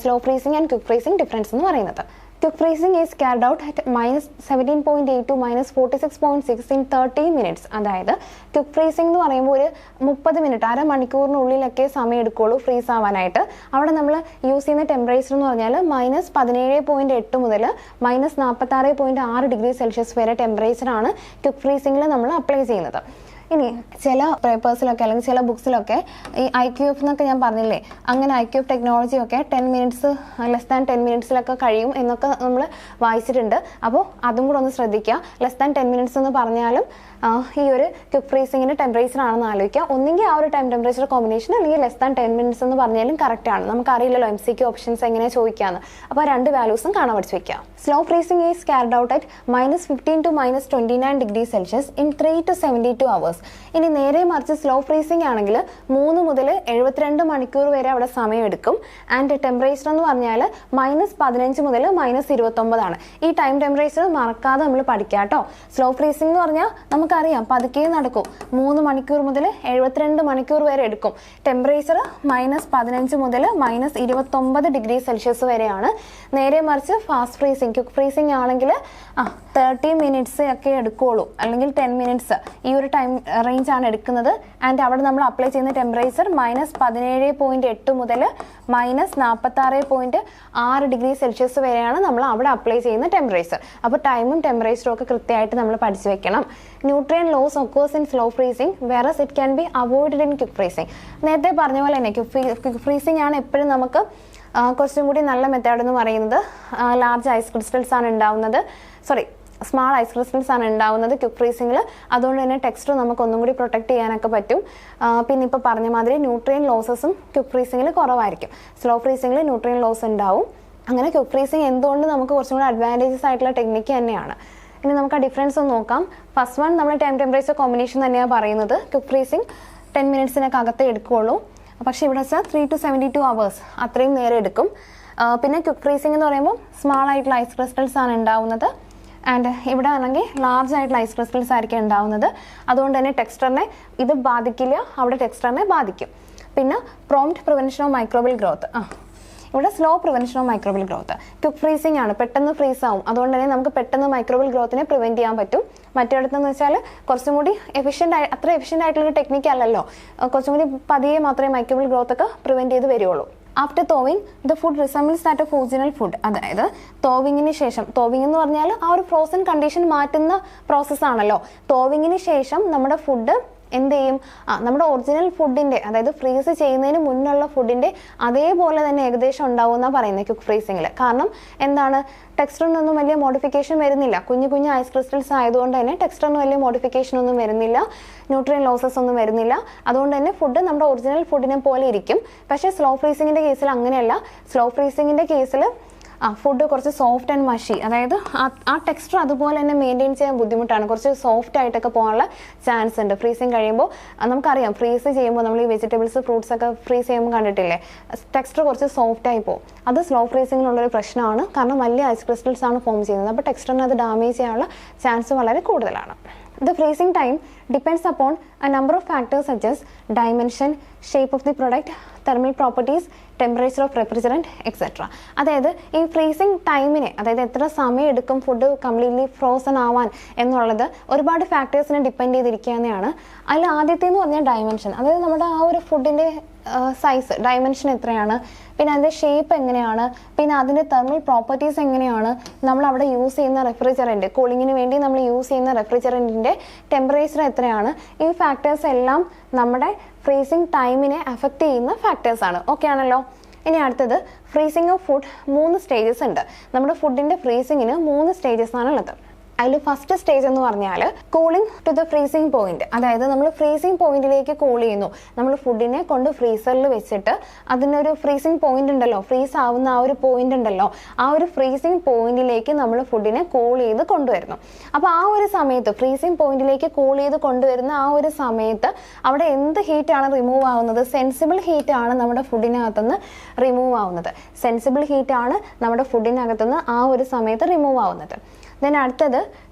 [SPEAKER 1] slow freezing and quick freezing difference എന്ന് പറയുന്നത്. Quick freezing is carried out at -17.8 to -46.6 in 30 minutes. അതായത് ക്വിക്ക് ഫ്രീസിംഗ് എന്ന് പറയുമ്പോൾ ഒരു 30 മിനിറ്റ്, അരമണിക്കൂറിനുള്ളിലൊക്കെ സമയം എടുക്കുകയുള്ളൂ ഫ്രീസ് ആവാനായിട്ട്. അവിടെ നമ്മൾ യൂസ് ചെയ്യുന്ന ടെമ്പറേച്ചർ എന്ന് പറഞ്ഞാൽ -17.8 മുതൽ -46.6 ഡിഗ്രി സെൽഷ്യസ് വരെ ടെമ്പറേച്ചറാണ് ക്വിക്ക് ഫ്രീസിംഗിൽ നമ്മൾ അപ്ലൈ ചെയ്യുന്നത്. ഇനി ചില പേപ്പേഴ്സിലൊക്കെ അല്ലെങ്കിൽ ചില ബുക്സിലൊക്കെ ഈ IQF എന്നൊക്കെ ഞാൻ പറഞ്ഞില്ലേ, അങ്ങനെ IQF ടെക്നോളജിയൊക്കെ 10 മിനിറ്റ്സ് ലെസ് ദാൻ 10 മിനിറ്റ്സിലൊക്കെ കഴിയും എന്നൊക്കെ നമ്മൾ വായിച്ചിട്ടുണ്ട്. അപ്പോൾ അതും കൂടെ ഒന്ന് ശ്രദ്ധിക്കുക. ലെസ് ദാൻ 10 മിനിറ്റ്സ് എന്ന് പറഞ്ഞാലും ഈ ഒരു ക്വിക്ക് ഫ്രീസിങ്ങിൻ്റെ ടെമ്പറേച്ചർ ആണെന്ന് ആലോചിക്കുക. ഒന്നെങ്കിൽ ആ ഒരു ടെമ്പറേച്ചർ കോമ്പിനേഷൻ, അല്ലെങ്കിൽ ലെസ് ദാൻ 10 മിനിറ്റ്സ് എന്ന് പറഞ്ഞാലും കറക്റ്റ് ആണ്. നമുക്കറിയില്ലല്ലോ MCQ ഓപ്ഷൻസ് എങ്ങനെ ചോദിക്കാമെന്ന്. അപ്പോൾ രണ്ട് വാല്യൂസും കാണാൻ പഠിച്ചു വയ്ക്കുക. Slow freezing is carried out at -15 to -29 degree Celsius in 3 to 72 hours. ഇനി നേരെ മറിച്ച് സ്ലോ ഫ്രീസിംഗ് ആണെങ്കിൽ 3 മുതൽ 72 മണിക്കൂർ വരെ അവിടെ സമയം എടുക്കും. ആൻഡ് ടെമ്പറേച്ചർ എന്ന് പറഞ്ഞാൽ -15 മുതൽ -29 ആണ്. ഈ ടൈം ടെമ്പറേച്ചർ മറക്കാതെ നമ്മൾ പഠിക്കുക കേട്ടോ. സ്ലോ ഫ്രീസിംഗ് എന്ന് പറഞ്ഞാൽ നമുക്കറിയാം പതുക്കെ നടക്കും. 3 മണിക്കൂർ മുതൽ 72 മണിക്കൂർ വരെ എടുക്കും. ടെമ്പറേച്ചർ -15 മുതൽ -29 ഡിഗ്രി സെൽഷ്യസ് വരെയാണ്. നേരെ മറിച്ച് ഫാസ്റ്റ് ഫ്രീസിംഗ്, ക്വിക്ക് ഫ്രീസിംഗ് ആണെങ്കിൽ 30 മിനിറ്റ്സ് ഒക്കെ എടുക്കുകയുള്ളൂ, അല്ലെങ്കിൽ 10 മിനിറ്റ്സ്, ഈ ഒരു ടൈം റേഞ്ച് ആണ് എടുക്കുന്നത്. ആൻഡ് അവിടെ നമ്മൾ അപ്ലൈ ചെയ്യുന്ന ടെമ്പറേച്ചർ -17.8 മുതൽ -46.6 ഡിഗ്രി സെൽഷ്യസ് വരെയാണ് നമ്മൾ അവിടെ അപ്ലൈ ചെയ്യുന്ന ടെമ്പറേച്ചർ. അപ്പോൾ ടൈമും ടെമ്പറേച്ചറും ഒക്കെ കൃത്യമായിട്ട് നമ്മൾ പഠിച്ചു വെക്കണം. Nutrient loss occurs in slow freezing versus it can be avoided in quick freezing. നേരത്തെ പറഞ്ഞ പോലെ തന്നെ ക്വിക്ക് ഫ്രീസിംഗ് ആണ് എപ്പോഴും നമുക്ക് കുറച്ചും കൂടി നല്ല മെത്തേഡ് എന്ന് പറയുന്നത്. ലാർജ് ഐസ് ക്രിസ്റ്റൽസ് ആണ് ഉണ്ടാവുന്നത്, സ്മാൾ ഐസ് ക്രിസ്റ്റൽസ് ആണ് ഉണ്ടാവുന്നത് ക്വിക്ക് ഫ്രീസിംഗിൽ. അതുകൊണ്ട് തന്നെ ടെക്സ്റ്റർ നമുക്ക് ഒന്നും കൂടി പ്രൊട്ടക്ട് ചെയ്യാനൊക്കെ പറ്റും. പിന്നെ ഇപ്പോൾ പറഞ്ഞ മാതിരി ന്യൂട്രിയൻ ലോസസും ക്വിക്ക് ഫ്രീസിംഗിൽ കുറവായിരിക്കും. സ്ലോ ഫ്രീസിംഗിൽ ന്യൂട്രിയൻ ലോസ് ഉണ്ടാവും. അങ്ങനെ ക്വിക്ക് ഫ്രീസിംഗ് എന്തുകൊണ്ട് നമുക്ക് കുറച്ചും കൂടി അഡ്വാൻറ്റേജസ് ആയിട്ടുള്ള ടെക്നിക്ക് തന്നെയാണ്. ഇനി നമുക്ക് ആ ഡിഫറൻസ് ഒന്ന് നോക്കാം. ഫസ്റ്റ് വൺ നമ്മൾ ടൈം ടെമ്പറേച്ചർ കോമ്പിനേഷൻ തന്നെയാണ് പറയുന്നത്. Quick freezing 10 മിനിറ്റ്സിനൊക്കെ അകത്തേ എടുക്കുകയുള്ളൂ. പക്ഷേ ഇവിടെ വെച്ചാൽ 3 to 72 hours അത്രയും നേരം എടുക്കും. പിന്നെ ക്വിക്ക് ഫ്രീസിംഗ് എന്ന് പറയുമ്പോൾ സ്മാൾ ആയിട്ടുള്ള ഐസ് ക്രിസ്റ്റൽസ് ആണ് ഉണ്ടാവുന്നത്. ആൻഡ് ഇവിടെ ആണെങ്കിൽ ലാർജ് ആയിട്ടുള്ള ഐസ് ക്രിസ്റ്റൽസ് ആയിരിക്കും ഉണ്ടാവുന്നത്. അതുകൊണ്ട് തന്നെ ടെക്സ്റ്ററിനെ ഇത് ബാധിക്കില്ല, അവിടെ ടെക്സ്റ്ററിനെ ബാധിക്കും. പിന്നെ prompt prevention of microbial growth, ഇവിടെ slow prevention of microbial growth. Quick freezing ആണ്, പെട്ടെന്ന് ഫ്രീസ് ആവും. അതുകൊണ്ട് തന്നെ നമുക്ക് പെട്ടെന്ന് മൈക്രോബിയൽ ഗ്രോത്തിനെ പ്രിവെൻറ്റ് ചെയ്യാൻ പറ്റും. മറ്റേടത്തെന്ന് വെച്ചാൽ കുറച്ചും കൂടി അത്ര എഫിഷ്യൻ്റ് ആയിട്ടുള്ളൊരു ടെക്നിക്ക് അല്ലല്ലോ. കുറച്ചും കൂടി പതിയെ മാത്രമേ മൈക്രോബിയൽ ഗ്രോത്ത് ഒക്കെ പ്രിവെൻറ്റ് ചെയ്ത് വരുള്ളൂ. After thawing the food resembles that of original food. അതായത് തോവിങ്ങിന് ശേഷം, തോവിങ് എന്ന് പറഞ്ഞാൽ ആ ഒരു ഫ്രോസൺ കണ്ടീഷൻ മാറ്റുന്ന പ്രോസസ്സാണല്ലോ. തോവിങ്ങിന് ശേഷം നമ്മുടെ ഫുഡ് എന്ത് ചെയ്യും, നമ്മുടെ ഒറിജിനൽ ഫുഡിൻ്റെ, അതായത് ഫ്രീസ് ചെയ്യുന്നതിന് മുന്നുള്ള ഫുഡിൻ്റെ അതേപോലെ തന്നെ ഏകദേശം ഉണ്ടാവുമെന്നാണ് പറയുന്നത് ക്വിക്ക് ഫ്രീസിങ്ങിൽ. കാരണം എന്താണ്, ടെക്സ്റ്ററിനൊന്നും വലിയ മോഡിഫിക്കേഷൻ വരുന്നില്ല. കുഞ്ഞു കുഞ്ഞു ഐസ് ക്രിസ്റ്റൽസ് ആയതുകൊണ്ട് തന്നെ ടെക്സ്റ്ററിന് വലിയ മോഡിഫിക്കേഷൻ ഒന്നും വരുന്നില്ല, ന്യൂട്രിയൻ ലോസസ് ഒന്നും വരുന്നില്ല. അതുകൊണ്ട് തന്നെ ഫുഡ് നമ്മുടെ ഒറിജിനൽ ഫുഡിനെ പോലെ ഇരിക്കും. പക്ഷേ സ്ലോ ഫ്രീസിങ്ങിൻ്റെ കേസിൽ അങ്ങനെയല്ല. സ്ലോ ഫ്രീസിങ്ങിൻ്റെ കേസിൽ ഫുഡ് കുറച്ച് സോഫ്റ്റ് ആൻഡ് മഷി, അതായത് ആ ടെക്സ്റ്റർ അതുപോലെ തന്നെ മെയിൻറ്റെയിൻ ചെയ്യാൻ ബുദ്ധിമുട്ടാണ്. കുറച്ച് സോഫ്റ്റ് ആയിട്ടൊക്കെ പോകാനുള്ള ചാൻസ് ഉണ്ട്. ഫ്രീസിങ് കഴിയുമ്പോൾ നമുക്കറിയാം, ഫ്രീസ് ചെയ്യുമ്പോൾ നമ്മൾ ഈ വെജിറ്റബിൾസ് ഫ്രൂട്ട്സ് ഒക്കെ ഫ്രീസ് ചെയ്യുമ്പോൾ കണ്ടിട്ടില്ലേ, ടെക്സ്റ്റർ കുറച്ച് സോഫ്റ്റ് ആയി പോകും. അത് സ്ലോ ഫ്രീസിങ്ങിനുള്ളൊരു പ്രശ്നമാണ്. കാരണം വലിയ ഐസ് ക്രിസ്റ്റൽസ് ആണ് ഫോം ചെയ്യുന്നത്. അപ്പോൾ ടെക്സ്റ്ററിന് അത് ഡാമേജ് ചെയ്യാനുള്ള ചാൻസ് വളരെ കൂടുതലാണ്. The freezing time depends upon a number of factors such as dimension, shape of the product, thermal properties, temperature of refrigerant, etc. അതായത് ഈ ഫ്രീസിംഗ് ടൈമിനെ, അതായത് എത്ര സമയം എടുക്കും ഫുഡ് കംപ്ലീറ്റ്ലി ഫ്രോസൺ ആവാൻ എന്നുള്ളത് ഒരുപാട് ഫാക്ടേഴ്സിനെ ഡിപ്പെൻഡ് ചെയ്തിരിക്കുകയാണ്. അതിൽ ആദ്യത്തേന്ന് പറഞ്ഞാൽ ഡയമെൻഷൻ, അതായത് നമ്മുടെ ആ ഒരു ഫുഡിൻ്റെ സൈസ്, ഡയമെൻഷൻ എത്രയാണ്, പിന്നെ അതിൻ്റെ ഷേപ്പ് എങ്ങനെയാണ്, പിന്നെ അതിൻ്റെ തെർമൽ പ്രോപ്പർട്ടീസ് എങ്ങനെയാണ്, നമ്മൾ അവിടെ യൂസ് ചെയ്യുന്ന റെഫ്രിജറൻറ്റ്, കൂളിങ്ങിന് വേണ്ടി നമ്മൾ യൂസ് ചെയ്യുന്ന റെഫ്രിജറൻറ്റിൻ്റെ ടെമ്പറേച്ചർ എത്രയാണ്, ഈ ഫാക്ടേഴ്സ് എല്ലാം നമ്മുടെ ഫ്രീസിംഗ് ടൈമിനെ അഫക്റ്റ് ചെയ്യുന്ന ഫാക്ടേഴ്സാണ്. ഓക്കെ ആണല്ലോ. ഇനി അടുത്തത് ഫ്രീസിംഗ് ഓഫ് ഫുഡ്. 3 സ്റ്റേജസ് ഉണ്ട്. നമ്മുടെ ഫുഡിൻ്റെ ഫ്രീസിങ്ങിന് 3 സ്റ്റേജസ് ആണുള്ളത്. അതിൽ ഫസ്റ്റ് സ്റ്റേജ് എന്ന് പറഞ്ഞാൽ cooling to the freezing point. അതായത് നമ്മൾ ഫ്രീസിങ് പോയിന്റിലേക്ക് കൂൾ ചെയ്യുന്നു. നമ്മൾ ഫുഡിനെ കൊണ്ട് ഫ്രീസറിൽ വെച്ചിട്ട് അതിനൊരു ഫ്രീസിങ് പോയിന്റ് ഉണ്ടല്ലോ, ഫ്രീസ് ആവുന്ന ആ ഒരു പോയിന്റ് ഉണ്ടല്ലോ, ആ ഒരു ഫ്രീസിങ് പോയിന്റിലേക്ക് നമ്മൾ ഫുഡിനെ കൂൾ ചെയ്ത് കൊണ്ടുവരുന്നു. അപ്പോൾ ആ ഒരു സമയത്ത് ഫ്രീസിങ് പോയിന്റിലേക്ക് കൂൾ ചെയ്ത് കൊണ്ടുവരുന്ന ആ ഒരു സമയത്ത് അവിടെ എന്ത് ഹീറ്റാണ് റിമൂവ് ആവുന്നത്? സെൻസിബിൾ ഹീറ്റാണ് നമ്മുടെ ഫുഡിനകത്തുനിന്ന് റിമൂവ് ആവുന്നത്. സെൻസിബിൾ ഹീറ്റാണ് നമ്മുടെ ഫുഡിനകത്തുനിന്ന് ആ ഒരു സമയത്ത് റിമൂവ് ആവുന്നത്. ദെൻ അടുത്തത്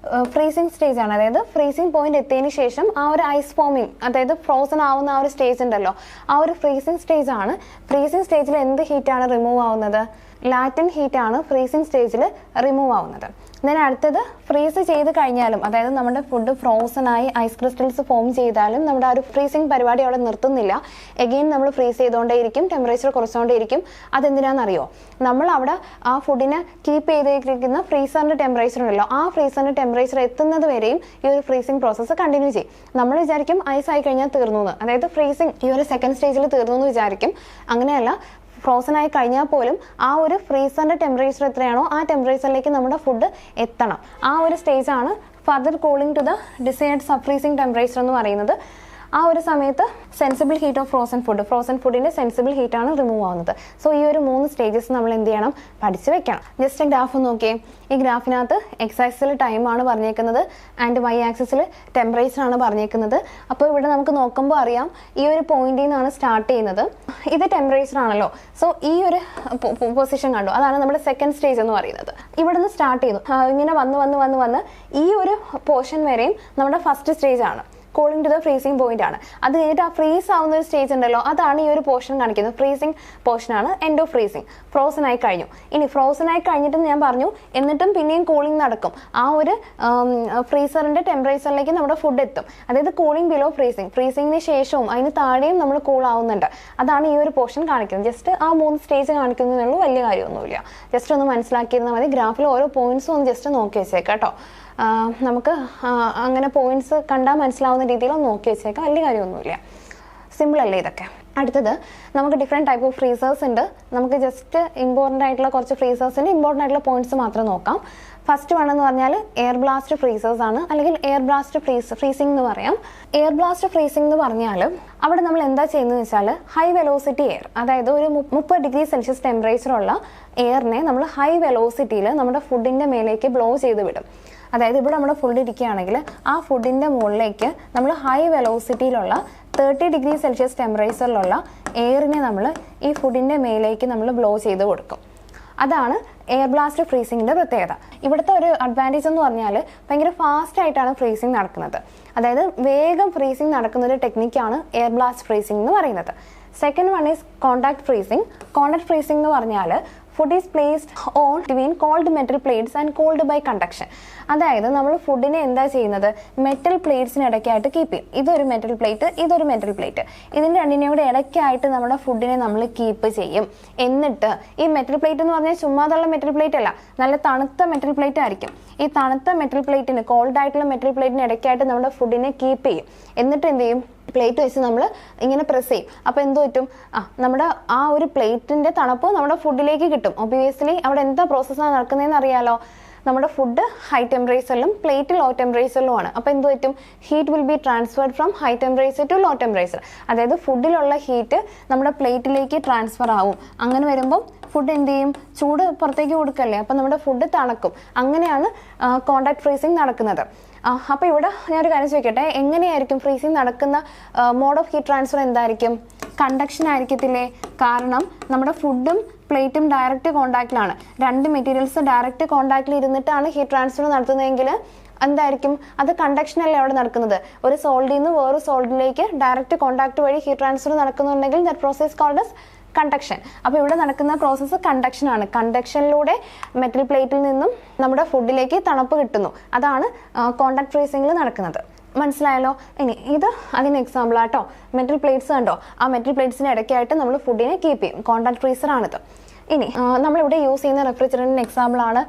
[SPEAKER 1] ഫ്രീസിങ് സ്റ്റേജ് ആണ്. അതായത് ഫ്രീസിങ് പോയിന്റ് എത്തിയതിന് ശേഷം ആ ഒരു ഐസ് ഫോമിങ്, അതായത് ഫ്രോസൺ ആവുന്ന ആ ഒരു സ്റ്റേജ് ഉണ്ടല്ലോ, ആ ഒരു ഫ്രീസിങ് സ്റ്റേജ് ആണ്. ഫ്രീസിങ് സ്റ്റേജിൽ എന്ത് ഹീറ്റാണ് റിമൂവ് ആവുന്നത്? ലാറ്റൻ ഹീറ്റാണ് ഫ്രീസിങ് സ്റ്റേജിൽ റിമൂവ് ആവുന്നത്. ദെൻ അടുത്തത് ഫ്രീസ് ചെയ്ത് കഴിഞ്ഞാലും, അതായത് നമ്മുടെ ഫുഡ് ഫ്രോസൺ ആയി ഐസ് ക്രിസ്റ്റൽസ് ഫോം ചെയ്താലും നമ്മുടെ ആ ഒരു ഫ്രീസിങ് പരിപാടി അവിടെ നിർത്തുന്നില്ല. എഗെയിൻ നമ്മൾ ഫ്രീസ് ചെയ്തുകൊണ്ടേയിരിക്കും, ടെമ്പറേച്ചർ കുറച്ചുകൊണ്ടേയിരിക്കും. അതെന്തിനാണെന്നറിയോ? നമ്മൾ അവിടെ ആ ഫുഡിനെ കീപ്പ് ചെയ്തിരിക്കുന്ന ഫ്രീസറിൻ്റെ ടെമ്പറേച്ചർ ഉണ്ടല്ലോ, ആ ഫ്രീസറിൻ്റെ ടെമ്പറേച്ചർ എത്തുന്നത് വരെയും ഈ ഒരു ഫ്രീസിങ് പ്രോസസ്സ് കണ്ടിന്യൂ ചെയ്യും. നമ്മൾ വിചാരിക്കും ഐസ് ആയി കഴിഞ്ഞാൽ തീർന്നു എന്ന്, അതായത് ഫ്രീസിങ് ഈ ഒരു സെക്കൻഡ് സ്റ്റേജിൽ തീർന്നു എന്ന് വിചാരിക്കും. അങ്ങനെയല്ല, ഫ്രോസൺ ആയി കഴിഞ്ഞാൽ പോലും ആ ഒരു ഫ്രീസറിൻ്റെ ടെമ്പറേച്ചർ എത്രയാണോ ആ ടെമ്പറേച്ചറിലേക്ക് നമ്മുടെ ഫുഡ് എത്തണം. ആ ഒരു സ്റ്റേജാണ് further cooling to the desired sub freezing temperature എന്ന് പറയുന്നത്. ആ ഒരു സമയത്ത് സെൻസിബിൾ ഹീറ്റ് ഓഫ് ഫ്രോസൺ ഫുഡിൻ്റെ സെൻസിബിൾ ഹീറ്റാണ് റിമൂവ് ആവുന്നത്. സോ ഈ ഒരു 3 സ്റ്റേജസ് നമ്മൾ എന്ത് ചെയ്യണം? പഠിച്ച് വെക്കണം. ജസ്റ്റ് ഗ്രാഫ് നോക്കിയേ. ഈ ഗ്രാഫിനകത്ത് എക്സ് ആക്സിസിൽ ടൈമാണ് പറഞ്ഞേക്കുന്നത് ആൻഡ് വൈ ആക്സിസിൽ ടെമ്പറേച്ചർ ആണ് പറഞ്ഞേക്കുന്നത്. അപ്പോൾ ഇവിടെ നമുക്ക് നോക്കുമ്പോൾ അറിയാം ഈ ഒരു പോയിന്റിൽ നിന്നാണ് സ്റ്റാർട്ട് ചെയ്യുന്നത്. ഇത് ടെമ്പറേച്ചർ ആണല്ലോ. സോ ഈ ഒരു പൊസിഷൻ കണ്ടു, അതാണ് നമ്മുടെ സെക്കൻഡ് സ്റ്റേജ് എന്ന് പറയുന്നത്. ഇവിടെ നിന്ന് സ്റ്റാർട്ട് ചെയ്തു, ഇങ്ങനെ വന്ന് ഈ ഒരു പോർഷൻ വരെയും നമ്മുടെ ഫസ്റ്റ് സ്റ്റേജ് ആണ്, cooling to the freezing point ആണ്. അത് കഴിഞ്ഞിട്ട് ആ ഫ്രീസ് ആവുന്ന ഒരു സ്റ്റേജ് ഉണ്ടല്ലോ, അതാണ് ഈ ഒരു പോർഷൻ കാണിക്കുന്നത്. ഫ്രീസിങ് പോർഷനാണ് എൻഡ് ഓഫ് ഫ്രീസിങ്. ഫ്രോസൺ ആയി കഴിഞ്ഞു. ഇനി ഫ്രോസൺ ആയി കഴിഞ്ഞിട്ട് ഞാൻ പറഞ്ഞു എന്നിട്ടും പിന്നെയും കൂളിംഗ് നടക്കും. ആ ഒരു ഫ്രീസറിന്റെ ടെമ്പറേച്ചറിലേക്ക് നമ്മുടെ ഫുഡ് എത്തും. അതായത് കൂളിംഗ് ബിലോ ഫ്രീസിങ്ങിന് ശേഷവും അതിന് താഴെയും നമ്മൾ കൂൾ ആവുന്നുണ്ട്. അതാണ് ഈ ഒരു പോർഷൻ കാണിക്കുന്നത്. ജസ്റ്റ് ആ 3 സ്റ്റേജ് കാണിക്കുന്നതിനുള്ള വലിയ കാര്യമൊന്നുമില്ല. ജസ്റ്റ് ഒന്ന് മനസ്സിലാക്കിയിരുന്നാൽ മതി. ഗ്രാഫിൽ ഓരോ പോയിന്റ്സും ഒന്ന് ജസ്റ്റ് നോക്കി വെച്ചേക്കാം കേട്ടോ. നമുക്ക് അങ്ങനെ പോയിന്റ്സ് കണ്ടാൽ മനസ്സിലാവുന്ന രീതിയിൽ ഒന്ന് നോക്കി വെച്ചേക്കാം, വലിയ കാര്യമൊന്നുമില്ല. സിമ്പിൾ അല്ലേ ഇതൊക്കെ. അടുത്തത് നമുക്ക് ഡിഫറെൻറ്റ് ടൈപ്പ് ഓഫ് ഫ്രീസേഴ്സ് ഉണ്ട്. നമുക്ക് ജസ്റ്റ് ഇമ്പോർട്ടൻ്റ് ആയിട്ടുള്ള കുറച്ച് ഫ്രീസേഴ്സിൻ്റെ ഇമ്പോർട്ടൻ്റ് ആയിട്ടുള്ള പോയിന്റ്സ് മാത്രം നോക്കാം. ഫസ്റ്റ് വൺ എന്ന് പറഞ്ഞാൽ എയർ ബ്ലാസ്റ്റ് ഫ്രീസേഴ്സ് ആണ്, അല്ലെങ്കിൽ എയർ ബ്ലാസ്റ്റ് ഫ്രീസിംഗ് എന്ന് പറയാം. എയർ ബ്ലാസ്റ്റ് ഫ്രീസിംഗ് എന്ന് പറഞ്ഞാൽ അവിടെ നമ്മൾ എന്താ ചെയ്യുന്നത് വെച്ചാൽ ഹൈ വെലോസിറ്റി എയർ, അതായത് ഒരു 30 ഡിഗ്രി സെൽഷ്യസ് ടെമ്പറേച്ചറുള്ള എയറിനെ നമ്മൾ ഹൈ വെലോസിറ്റിയിൽ നമ്മുടെ ഫുഡിൻ്റെ മേലേക്ക് ബ്ലോ ചെയ്ത് വിടും. അതായത് ഇവിടെ നമ്മുടെ ഫുഡ് ഇരിക്കുകയാണെങ്കിൽ ആ ഫുഡിൻ്റെ മുകളിലേക്ക് നമ്മൾ ഹൈ വെലോസിറ്റിയിലുള്ള 30 ഡിഗ്രി സെൽഷ്യസ് ടെമ്പറേച്ചറിലുള്ള എയറിനെ നമ്മൾ ഈ ഫുഡിൻ്റെ മേലേക്ക് നമ്മൾ ബ്ലോ ചെയ്ത് കൊടുക്കും. അതാണ് എയർ ബ്ലാസ്റ്റ് ഫ്രീസിങ്ങിൻ്റെ പ്രത്യേകത. ഇവിടുത്തെ ഒരു അഡ്വാൻറ്റേജ് എന്ന് പറഞ്ഞാൽ ഭയങ്കര ഫാസ്റ്റ് ആയിട്ടാണ് ഫ്രീസിങ് നടക്കുന്നത്. അതായത് വേഗം ഫ്രീസിങ് നടക്കുന്ന ഒരു ടെക്നിക്കാണ് എയർ ബ്ലാസ്റ്റ് ഫ്രീസിംഗ് എന്ന് പറയുന്നത്. Second one is contact freezing. Contact freezing എന്ന് പറഞ്ഞാൽ food is placed on between cold metal plates and cold by conduction. അതായത് നമ്മൾ ഫുഡിനെ എന്താ ചെയ്യുന്നത്? മെറ്റൽ പ്ലേറ്റ്സിന് ഇടയ്ക്കായിട്ട് കീപ്പ് ചെയ്യും. ഇതൊരു മെറ്റൽ പ്ലേറ്റ്, ഇതൊരു മെറ്റൽ പ്ലേറ്റ്, ഇതിൻ്റെ രണ്ടിനെയും കൂടെ ഇടയ്ക്കായിട്ട് നമ്മുടെ ഫുഡിനെ നമ്മൾ കീപ്പ് ചെയ്യും. എന്നിട്ട് ഈ മെറ്റൽ പ്ലേറ്റ് എന്ന് പറഞ്ഞാൽ ചുമ്മാതുള്ള മെറ്റൽ പ്ലേറ്റ് അല്ല, നല്ല തണുത്ത മെറ്റൽ പ്ലേറ്റ് ആയിരിക്കും. ഈ തണുത്ത മെറ്റൽ പ്ലേറ്റിന്, കോൾഡ് ആയിട്ടുള്ള മെറ്റൽ പ്ലേറ്റിന് ഇടയ്ക്കായിട്ട് നമ്മുടെ ഫുഡിനെ കീപ്പ് ചെയ്യും. എന്നിട്ട് എന്ത് ചെയ്യും? പ്ലേറ്റ് വെച്ച് നമ്മൾ ഇങ്ങനെ പ്രസ് ചെയ്യും. അപ്പോൾ എന്ത് പറ്റും? നമ്മുടെ ആ ഒരു പ്ലേറ്റിൻ്റെ തണുപ്പ് നമ്മുടെ ഫുഡിലേക്ക് കിട്ടും. ഒബ്വിയസ്ലി അവിടെ എന്താ പ്രോസസ്സാണ് നടക്കുന്നതെന്ന് അറിയാലോ. നമ്മുടെ ഫുഡ് ഹൈ ടെമ്പറേച്ചറിലും പ്ലേറ്റ് ലോ ടെമ്പറേച്ചറിലുമാണ്. അപ്പോൾ എന്ത് പറ്റും? Heat will be transferred from high temperature to low temperature. അതായത് ഫുഡിലുള്ള ഹീറ്റ് നമ്മുടെ പ്ലേറ്റിലേക്ക് ട്രാൻസ്ഫർ ആവും. അങ്ങനെ വരുമ്പം ഫുഡ് എന്ത് ചെയ്യും? ചൂട് പുറത്തേക്ക് കൊടുക്കല്ലേ, അപ്പോൾ നമ്മുടെ ഫുഡ് തണുക്കും. അങ്ങനെയാണ് കോണ്ടാക്ട് ഫ്രീസിങ് നടക്കുന്നത്. അപ്പോൾ ഇവിടെ ഞാനൊരു കാര്യം ചോദിക്കട്ടെ, എങ്ങനെയായിരിക്കും ഫ്രീസിങ് നടക്കുന്ന മോഡ് ഓഫ് ഹീറ്റ് ട്രാൻസ്ഫർ എന്തായിരിക്കും? കണ്ടക്ഷൻ ആയിരിക്കത്തില്ലേ? കാരണം നമ്മുടെ ഫുഡും പ്ലേറ്റും ഡയറക്റ്റ് കോണ്ടാക്റ്റിലാണ്. രണ്ട് മെറ്റീരിയൽസ് ഡയറക്റ്റ് കോണ്ടാക്റ്റിൽ ഇരുന്നിട്ടാണ് ഹീറ്റ് ട്രാൻസ്ഫർ നടത്തുന്നതെങ്കിൽ എന്തായിരിക്കും? അത് കണ്ടക്ഷൻ അല്ലേ അവിടെ നടക്കുന്നത്. ഒരു സോൾഡിൽ നിന്ന് വേറൊരു സോൾഡിലേക്ക് ഡയറക്റ്റ് കോണ്ടാക്ട് വഴി ഹീറ്റ് ട്രാൻസ്ഫർ നടക്കുന്നുണ്ടെങ്കിൽ that process called as conduction. അപ്പോൾ ഇവിടെ നടക്കുന്ന പ്രോസസ്സ് കണ്ടക്ഷൻ ആണ്. കണ്ടക്ഷനിലൂടെ മെറ്റൽ പ്ലേറ്റിൽ നിന്നും നമ്മുടെ ഫുഡിലേക്ക് തണുപ്പ് കിട്ടുന്നു. അതാണ് കോണ്ടാക്ട് ഫ്രീസിംഗിൽ നടക്കുന്നത്. മനസ്സിലായല്ലോ? ഇനി ഇത് അതിന് എക്സാമ്പിൾ ആട്ടോ. മെറ്റൽ പ്ലേറ്റ്സ് കണ്ടോ? ആ മെറ്റൽ പ്ലേറ്റ്സിന് ഇടയ്ക്കായിട്ട് നമ്മൾ ഫുഡിനെ കീപ്പ് ചെയ്യും. കോണ്ടാക്ട് ഫ്രീസർ ആണിത്. ഇനി നമ്മളിവിടെ യൂസ് ചെയ്യുന്ന റെഫ്രിജറൻറ്റിന് എക്സാമ്പിളാണ്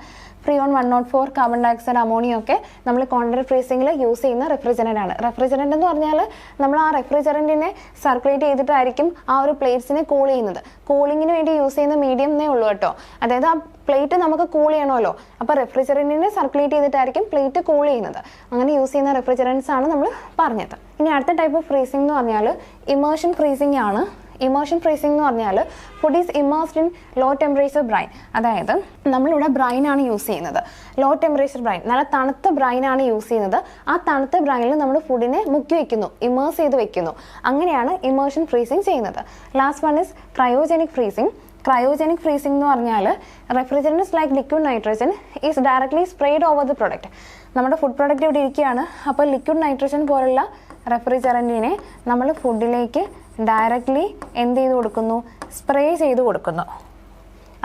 [SPEAKER 1] ഫ്രീയോൺ 104, കാർബൺ ഡയോക്സൈഡ്, അമോണിയ ഒക്കെ നമ്മൾ കോൺട്രാക്ട് ഫ്രീസിംഗിൽ യൂസ് ചെയ്യുന്ന റെഫ്രിജറൻ്റ് ആണ്. റെഫ്രിജറൻ്റ് എന്ന് പറഞ്ഞാൽ നമ്മൾ ആ റെഫ്രിജറൻറ്റിനെ സർക്കുലേറ്റ് ചെയ്തിട്ടായിരിക്കും ആ ഒരു പ്ലേറ്റ്സിനെ കൂൾ ചെയ്യുന്നത്. കൂളിങ്ങിന് വേണ്ടി യൂസ് ചെയ്യുന്ന മീഡിയം എന്നേ ഉള്ളൂ കേട്ടോ. അതായത് ആ പ്ലേറ്റ് നമുക്ക് കൂൾ ചെയ്യണമല്ലോ, അപ്പോൾ റെഫ്രിജറൻറ്റിനെ സർക്കുലേറ്റ് ചെയ്തിട്ടായിരിക്കും പ്ലേറ്റ് കൂൾ ചെയ്യുന്നത്. അങ്ങനെ യൂസ് ചെയ്യുന്ന റെഫ്രിജറൻറ്റ്സ് ആണ് നമ്മൾ പറഞ്ഞത്. ഇനി അടുത്ത ടൈപ്പ് ഓഫ് ഫ്രീസിംഗ് എന്ന് പറഞ്ഞാൽ ഇമേർഷൻ ഫ്രീസിംഗ് ആണ്. ഇമേർഷൻ ഫ്രീസിംഗ് എന്ന് പറഞ്ഞാൽ food is immersed in low temperature brine. അതായത് നമ്മളിവിടെ ബ്രൈനാണ് യൂസ് ചെയ്യുന്നത്, ലോ ടെമ്പറേച്ചർ ബ്രൈൻ, നല്ല തണുത്ത ബ്രൈനാണ് യൂസ് ചെയ്യുന്നത്. ആ തണുത്ത ബ്രൈനിൽ നമ്മൾ ഫുഡിനെ മുക്കി വെക്കുന്നു, ഇമേഴ്സ് ചെയ്ത് വെക്കുന്നു. അങ്ങനെയാണ് ഇമേർഷൻ ഫ്രീസിംഗ് ചെയ്യുന്നത്. Last one is cryogenic freezing. Cryogenic freezing എന്ന് പറഞ്ഞാൽ refrigerants like liquid nitrogen is directly sprayed over the product. നമ്മുടെ ഫുഡ് പ്രൊഡക്റ്റ് ഇവിടെ ഇരിക്കുകയാണ്, അപ്പോൾ ലിക്വിഡ് നൈട്രജൻ പോലുള്ള റെഫ്രിജറൻറ്റിനെ നമ്മൾ ഫുഡിലേക്ക് ഡയറക്റ്റ്ലി എന്ത് ചെയ്ത് കൊടുക്കുന്നു, സ്പ്രേ ചെയ്ത് കൊടുക്കുന്നു.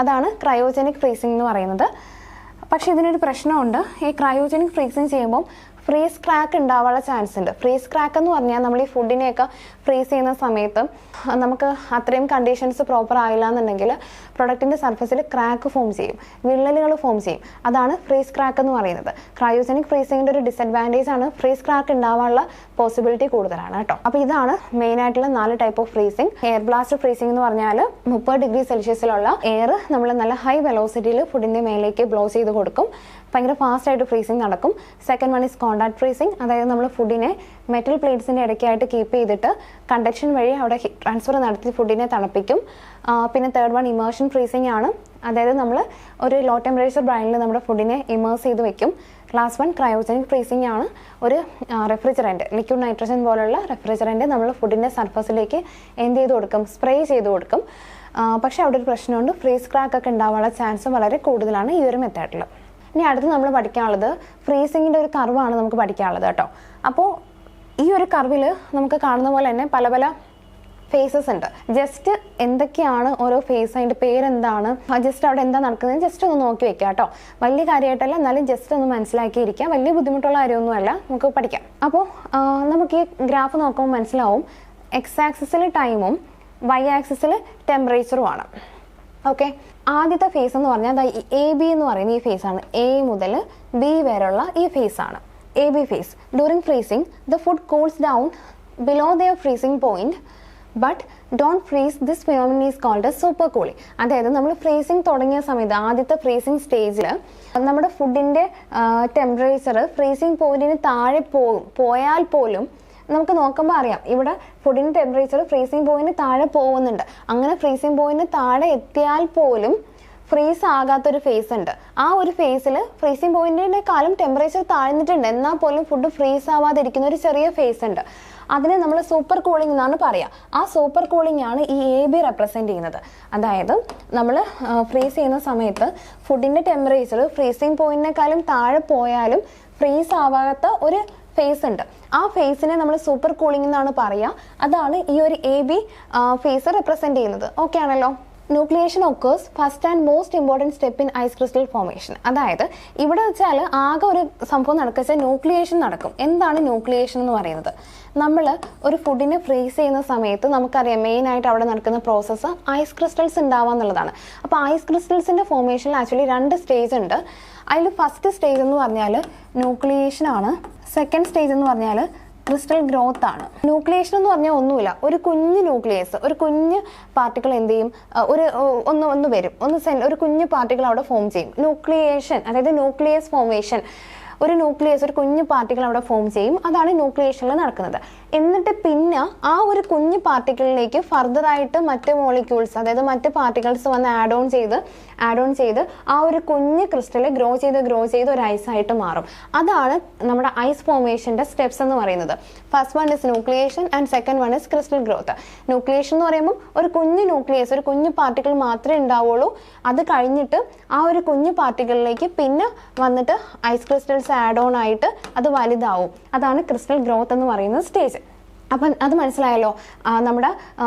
[SPEAKER 1] അതാണ് ക്രയോജനിക് ഫ്രീസിംഗ് എന്ന് പറയുന്നത്. പക്ഷേ ഇതിനൊരു പ്രശ്നമുണ്ട്. ഈ ക്രയോജനിക് ഫ്രീസിംഗ് ചെയ്യുമ്പോൾ ഫ്രീസ് ക്രാക്ക് ഉണ്ടാവാനുള്ള ചാൻസ് ഉണ്ട്. ഫ്രീസ് ക്രാക്ക് എന്ന് പറഞ്ഞാൽ നമ്മൾ ഈ ഫുഡിനെയൊക്കെ ഫ്രീസ് ചെയ്യുന്ന സമയത്ത് നമുക്ക് അത്രയും കണ്ടീഷൻസ് പ്രോപ്പർ ആയില്ല എന്നുണ്ടെങ്കിൽ പ്രൊഡക്റ്റിൻ്റെ സർഫസിൽ ക്രാക്ക് ഫോം ചെയ്യും, വിള്ളലുകൾ ഫോം ചെയ്യും. അതാണ് ഫ്രീസ് ക്രാക്ക് എന്ന് പറയുന്നത്. ക്രയോജനിക് ഫ്രീസിങ്ങിൻ്റെ ഒരു ഡിസഡ്വാൻറ്റേജ് ആണ് ഫ്രീസ് ക്രാക്ക് ഉണ്ടാവാനുള്ള പോസിബിലിറ്റി കൂടുതലാണ് കേട്ടോ. അപ്പോൾ ഇതാണ് മെയിനായിട്ടുള്ള 4 type of freezing. Air blast freezing എന്ന് പറഞ്ഞാൽ 30 ഡിഗ്രി സെൽഷ്യസിലുള്ള എയർ നമ്മൾ നല്ല ഹൈ വെലോസിറ്റിയിൽ ഫുഡിൻ്റെ മേലേക്ക് ബ്ലോ ചെയ്ത് കൊടുക്കും, ഭയങ്കര ഫാസ്റ്റായിട്ട് ഫ്രീസിങ് നടക്കും. Second one is contact freezing. അതായത് നമ്മൾ ഫുഡിനെ മെറ്റൽ പ്ലേറ്റ്സിൻ്റെ ഇടയ്ക്കായിട്ട് കീപ്പ് ചെയ്തിട്ട് കണ്ടക്ഷൻ വഴി അവിടെ ഹീറ്റ് ട്രാൻസ്ഫർ നടത്തി ഫുഡിനെ തണുപ്പിക്കും. പിന്നെ തേർഡ് വൺ ഇമേർഷൻ ഫ്രീസിങ് ആണ്. അതായത് നമ്മൾ ഒരു ലോ ടെമ്പറേച്ചർ ബ്രൈനിൽ നമ്മുടെ ഫുഡിനെ ഇമേഴ്സ് ചെയ്ത് വെക്കും. ലാസ്റ്റ് വൺ ക്രയോജനിക് ഫ്രീസിംഗ് ആണ്. ഒരു റെഫ്രിജറൻറ്റ്, ലിക്വിഡ് നൈട്രജൻ പോലുള്ള റെഫ്രിജറൻറ്റ് നമ്മൾ ഫുഡിൻ്റെ സർഫസിലേക്ക് എന്ത് ചെയ്ത് കൊടുക്കും, സ്പ്രേ ചെയ്ത് കൊടുക്കും. പക്ഷേ അവിടെ ഒരു പ്രശ്നമുണ്ട്, ഫ്രീസ് ക്രാക്ക് ഒക്കെ ഉണ്ടാവാനുള്ള ചാൻസ് വളരെ കൂടുതലാണ് ഈ ഒരു മെത്തേഡിൽ. ഇനി അടുത്ത് നമ്മൾ പഠിക്കാനുള്ളത് ഫ്രീസിങ്ങിൻ്റെ ഒരു കർവാണ് നമുക്ക് പഠിക്കാനുള്ളത് കേട്ടോ. അപ്പോൾ ഈ ഒരു കർവിൽ നമുക്ക് കാണുന്ന പോലെ തന്നെ പല പല ഫേസസ് ഉണ്ട്. ജസ്റ്റ് എന്തൊക്കെയാണ് ഓരോ ഫേസ്, അതിൻ്റെ പേരെന്താണ്, ജസ്റ്റ് അവിടെ എന്താ നടക്കുന്നത് ജസ്റ്റ് ഒന്ന് നോക്കി വെക്കുക കേട്ടോ. വലിയ കാര്യമായിട്ടല്ല, എന്നാലും ജസ്റ്റ് ഒന്ന് മനസ്സിലാക്കിയിരിക്കുക. വലിയ ബുദ്ധിമുട്ടുള്ള കാര്യമൊന്നുമല്ല, നമുക്ക് പഠിക്കാം. അപ്പോൾ നമുക്ക് ഈ ഗ്രാഫ് നോക്കുമ്പോൾ മനസ്സിലാവും എക്സ് ആക്സിസിൽ ടൈമും വൈ ആക്സിസിൽ ടെമ്പറേച്ചറുമാണ്. ഓക്കെ, ആദ്യത്തെ ഫേസ് എന്ന് പറഞ്ഞാൽ എ ബി എന്ന് പറയുന്ന ഈ ഫേസ് ആണ്. എ മുതൽ ബി വരെയുള്ള ഈ ഫേസ് ആണ് A B phase. During freezing the food cools down below their freezing point but don't freeze. This phenomenon is called a super cooling. അതായത് നമ്മൾ ഫ്രീസിംഗ് തുടങ്ങിയ സമയത്ത് ആദ്യത്തെ ഫ്രീസിംഗ് സ്റ്റേജിൽ നമ്മുടെ ഫുഡിൻ്റെ ടെമ്പറേച്ചർ ഫ്രീസിംഗ് പോയിന്റിന് താഴെ പോയാൽ പോലും നമുക്ക് നോക്കുമ്പോൾ അറിയാം ഇവിടെ ഫുഡിൻ്റെ ടെമ്പറേച്ചർ ഫ്രീസിംഗ് പോയിന്റിന് താഴെ പോകുന്നുണ്ട്. അങ്ങനെ ഫ്രീസിംഗ് പോയിന്റിന് താഴെ എത്തിയാൽ പോലും ഫ്രീസ് ആകാത്തൊരു ഫേസ് ഉണ്ട്. ആ ഒരു ഫേസിൽ ഫ്രീസിംഗ് പോയിന്റിനേക്കാളും ടെമ്പറേച്ചർ താഴ്ന്നിട്ടുണ്ട്, എന്നാൽ പോലും ഫുഡ് ഫ്രീസ് ആവാതിരിക്കുന്ന ഒരു ചെറിയ ഫേസ് ഉണ്ട്. അതിനെ നമ്മൾ സൂപ്പർ കൂളിംഗ് എന്നാണ് പറയുക. ആ സൂപ്പർ കൂളിംഗ് ആണ് ഈ എ ബി റെപ്രസെൻറ്റ് ചെയ്യുന്നത്. അതായത് നമ്മൾ ഫ്രീസ് ചെയ്യുന്ന സമയത്ത് ഫുഡിൻ്റെ ടെമ്പറേച്ചർ ഫ്രീസിംഗ് പോയിന്റിനേക്കാളും താഴെ പോയാലും ഫ്രീസ് ആവാത്ത ഒരു ഫേസ് ഉണ്ട്. ആ ഫേസിനെ നമ്മൾ സൂപ്പർ കൂളിംഗ് എന്നാണ് പറയുക. അതാണ് ഈ ഒരു എ ബി ഫേസ് റെപ്രസെൻറ്റ് ചെയ്യുന്നത്. ഓക്കെ ആണല്ലോ. Nucleation occurs first and most important step in ice crystal formation. അതായത് ഇവിടെ വെച്ചാൽ ആകെ ഒരു സംഭവം നടക്കുക ന്യൂക്ലിയേഷൻ നടക്കും. എന്താണ് ന്യൂക്ലിയേഷൻ എന്ന് പറയുന്നത്? നമ്മൾ ഒരു ഫുഡിനെ ഫ്രീസ് ചെയ്യുന്ന സമയത്ത് നമുക്കറിയാം മെയിനായിട്ട് അവിടെ നടക്കുന്ന പ്രോസസ്സ് ഐസ് ക്രിസ്റ്റൽസ് ഉണ്ടാവുക എന്നുള്ളതാണ്. അപ്പോൾ ഐസ് ക്രിസ്റ്റൽസിൻ്റെ ഫോർമേഷനിൽ ആക്ച്വലി 2 സ്റ്റേജ് ഉണ്ട്. അതിൽ ഫസ്റ്റ് സ്റ്റേജ് എന്ന് പറഞ്ഞാൽ ന്യൂക്ലിയേഷൻ ആണ്. സെക്കൻഡ് സ്റ്റേജ് എന്ന് പറഞ്ഞാൽ ക്രിസ്റ്റൽ ഗ്രോത്ത് ആണ്. ന്യൂക്ലിയേഷൻ എന്ന് പറഞ്ഞാൽ ഒന്നുമില്ല, ഒരു കുഞ്ഞ് ന്യൂക്ലിയസ്, ഒരു കുഞ്ഞ് പാർട്ടിക്കിൾ എന്ത് ചെയ്യും, ഒന്ന് വരും, ഒരു കുഞ്ഞ് പാർട്ടിക്കിൾ അവിടെ ഫോം ചെയ്യും. ന്യൂക്ലിയേഷൻ അതായത് ന്യൂക്ലിയസ് ഫോർമേഷൻ, ഒരു ന്യൂക്ലിയസ്, ഒരു കുഞ്ഞു പാർട്ടിക്കിൾ അവിടെ ഫോം ചെയ്യും. അതാണ് ന്യൂക്ലിയേഷനിൽ നടക്കുന്നത്. എന്നിട്ട് പിന്നെ ആ ഒരു കുഞ്ഞു പാർട്ടിക്കിളിലേക്ക് ഫർദറായിട്ട് മറ്റ് മോളിക്യൂൾസ്, അതായത് മറ്റ് പാർട്ടിക്കിൾസ് വന്ന് ആഡ് ഓൺ ചെയ്ത് ആ ഒരു കുഞ്ഞ് ക്രിസ്റ്റൽ ഗ്രോ ചെയ്ത് ഒരു ഐസായിട്ട് മാറും. അതാണ് നമ്മുടെ ഐസ് ഫോർമേഷൻ്റെ സ്റ്റെപ്സ് എന്ന് പറയുന്നത്. First one is nucleation and second one is crystal growth. Nucleation എന്ന് പറയുമ്പോൾ ഒരു കുഞ്ഞു ന്യൂക്ലിയസ്, ഒരു കുഞ്ഞു പാർട്ടിക്കിൾ മാത്രമേ ഉണ്ടാവുള്ളൂ. അത് കഴിഞ്ഞിട്ട് ആ ഒരു കുഞ്ഞു പാർട്ടിക്കിളിലേക്ക് പിന്നെ വന്നിട്ട് ഐസ് ക്രിസ്റ്റൽസ് ആഡ് ഓൺ ആയിട്ട് അത് വലുതാവും. അതാണ് ക്രിസ്റ്റൽ ഗ്രോത്ത് എന്ന് പറയുന്ന സ്റ്റേജ്. അപ്പം അത് മനസ്സിലായല്ലോ. നമ്മുടെ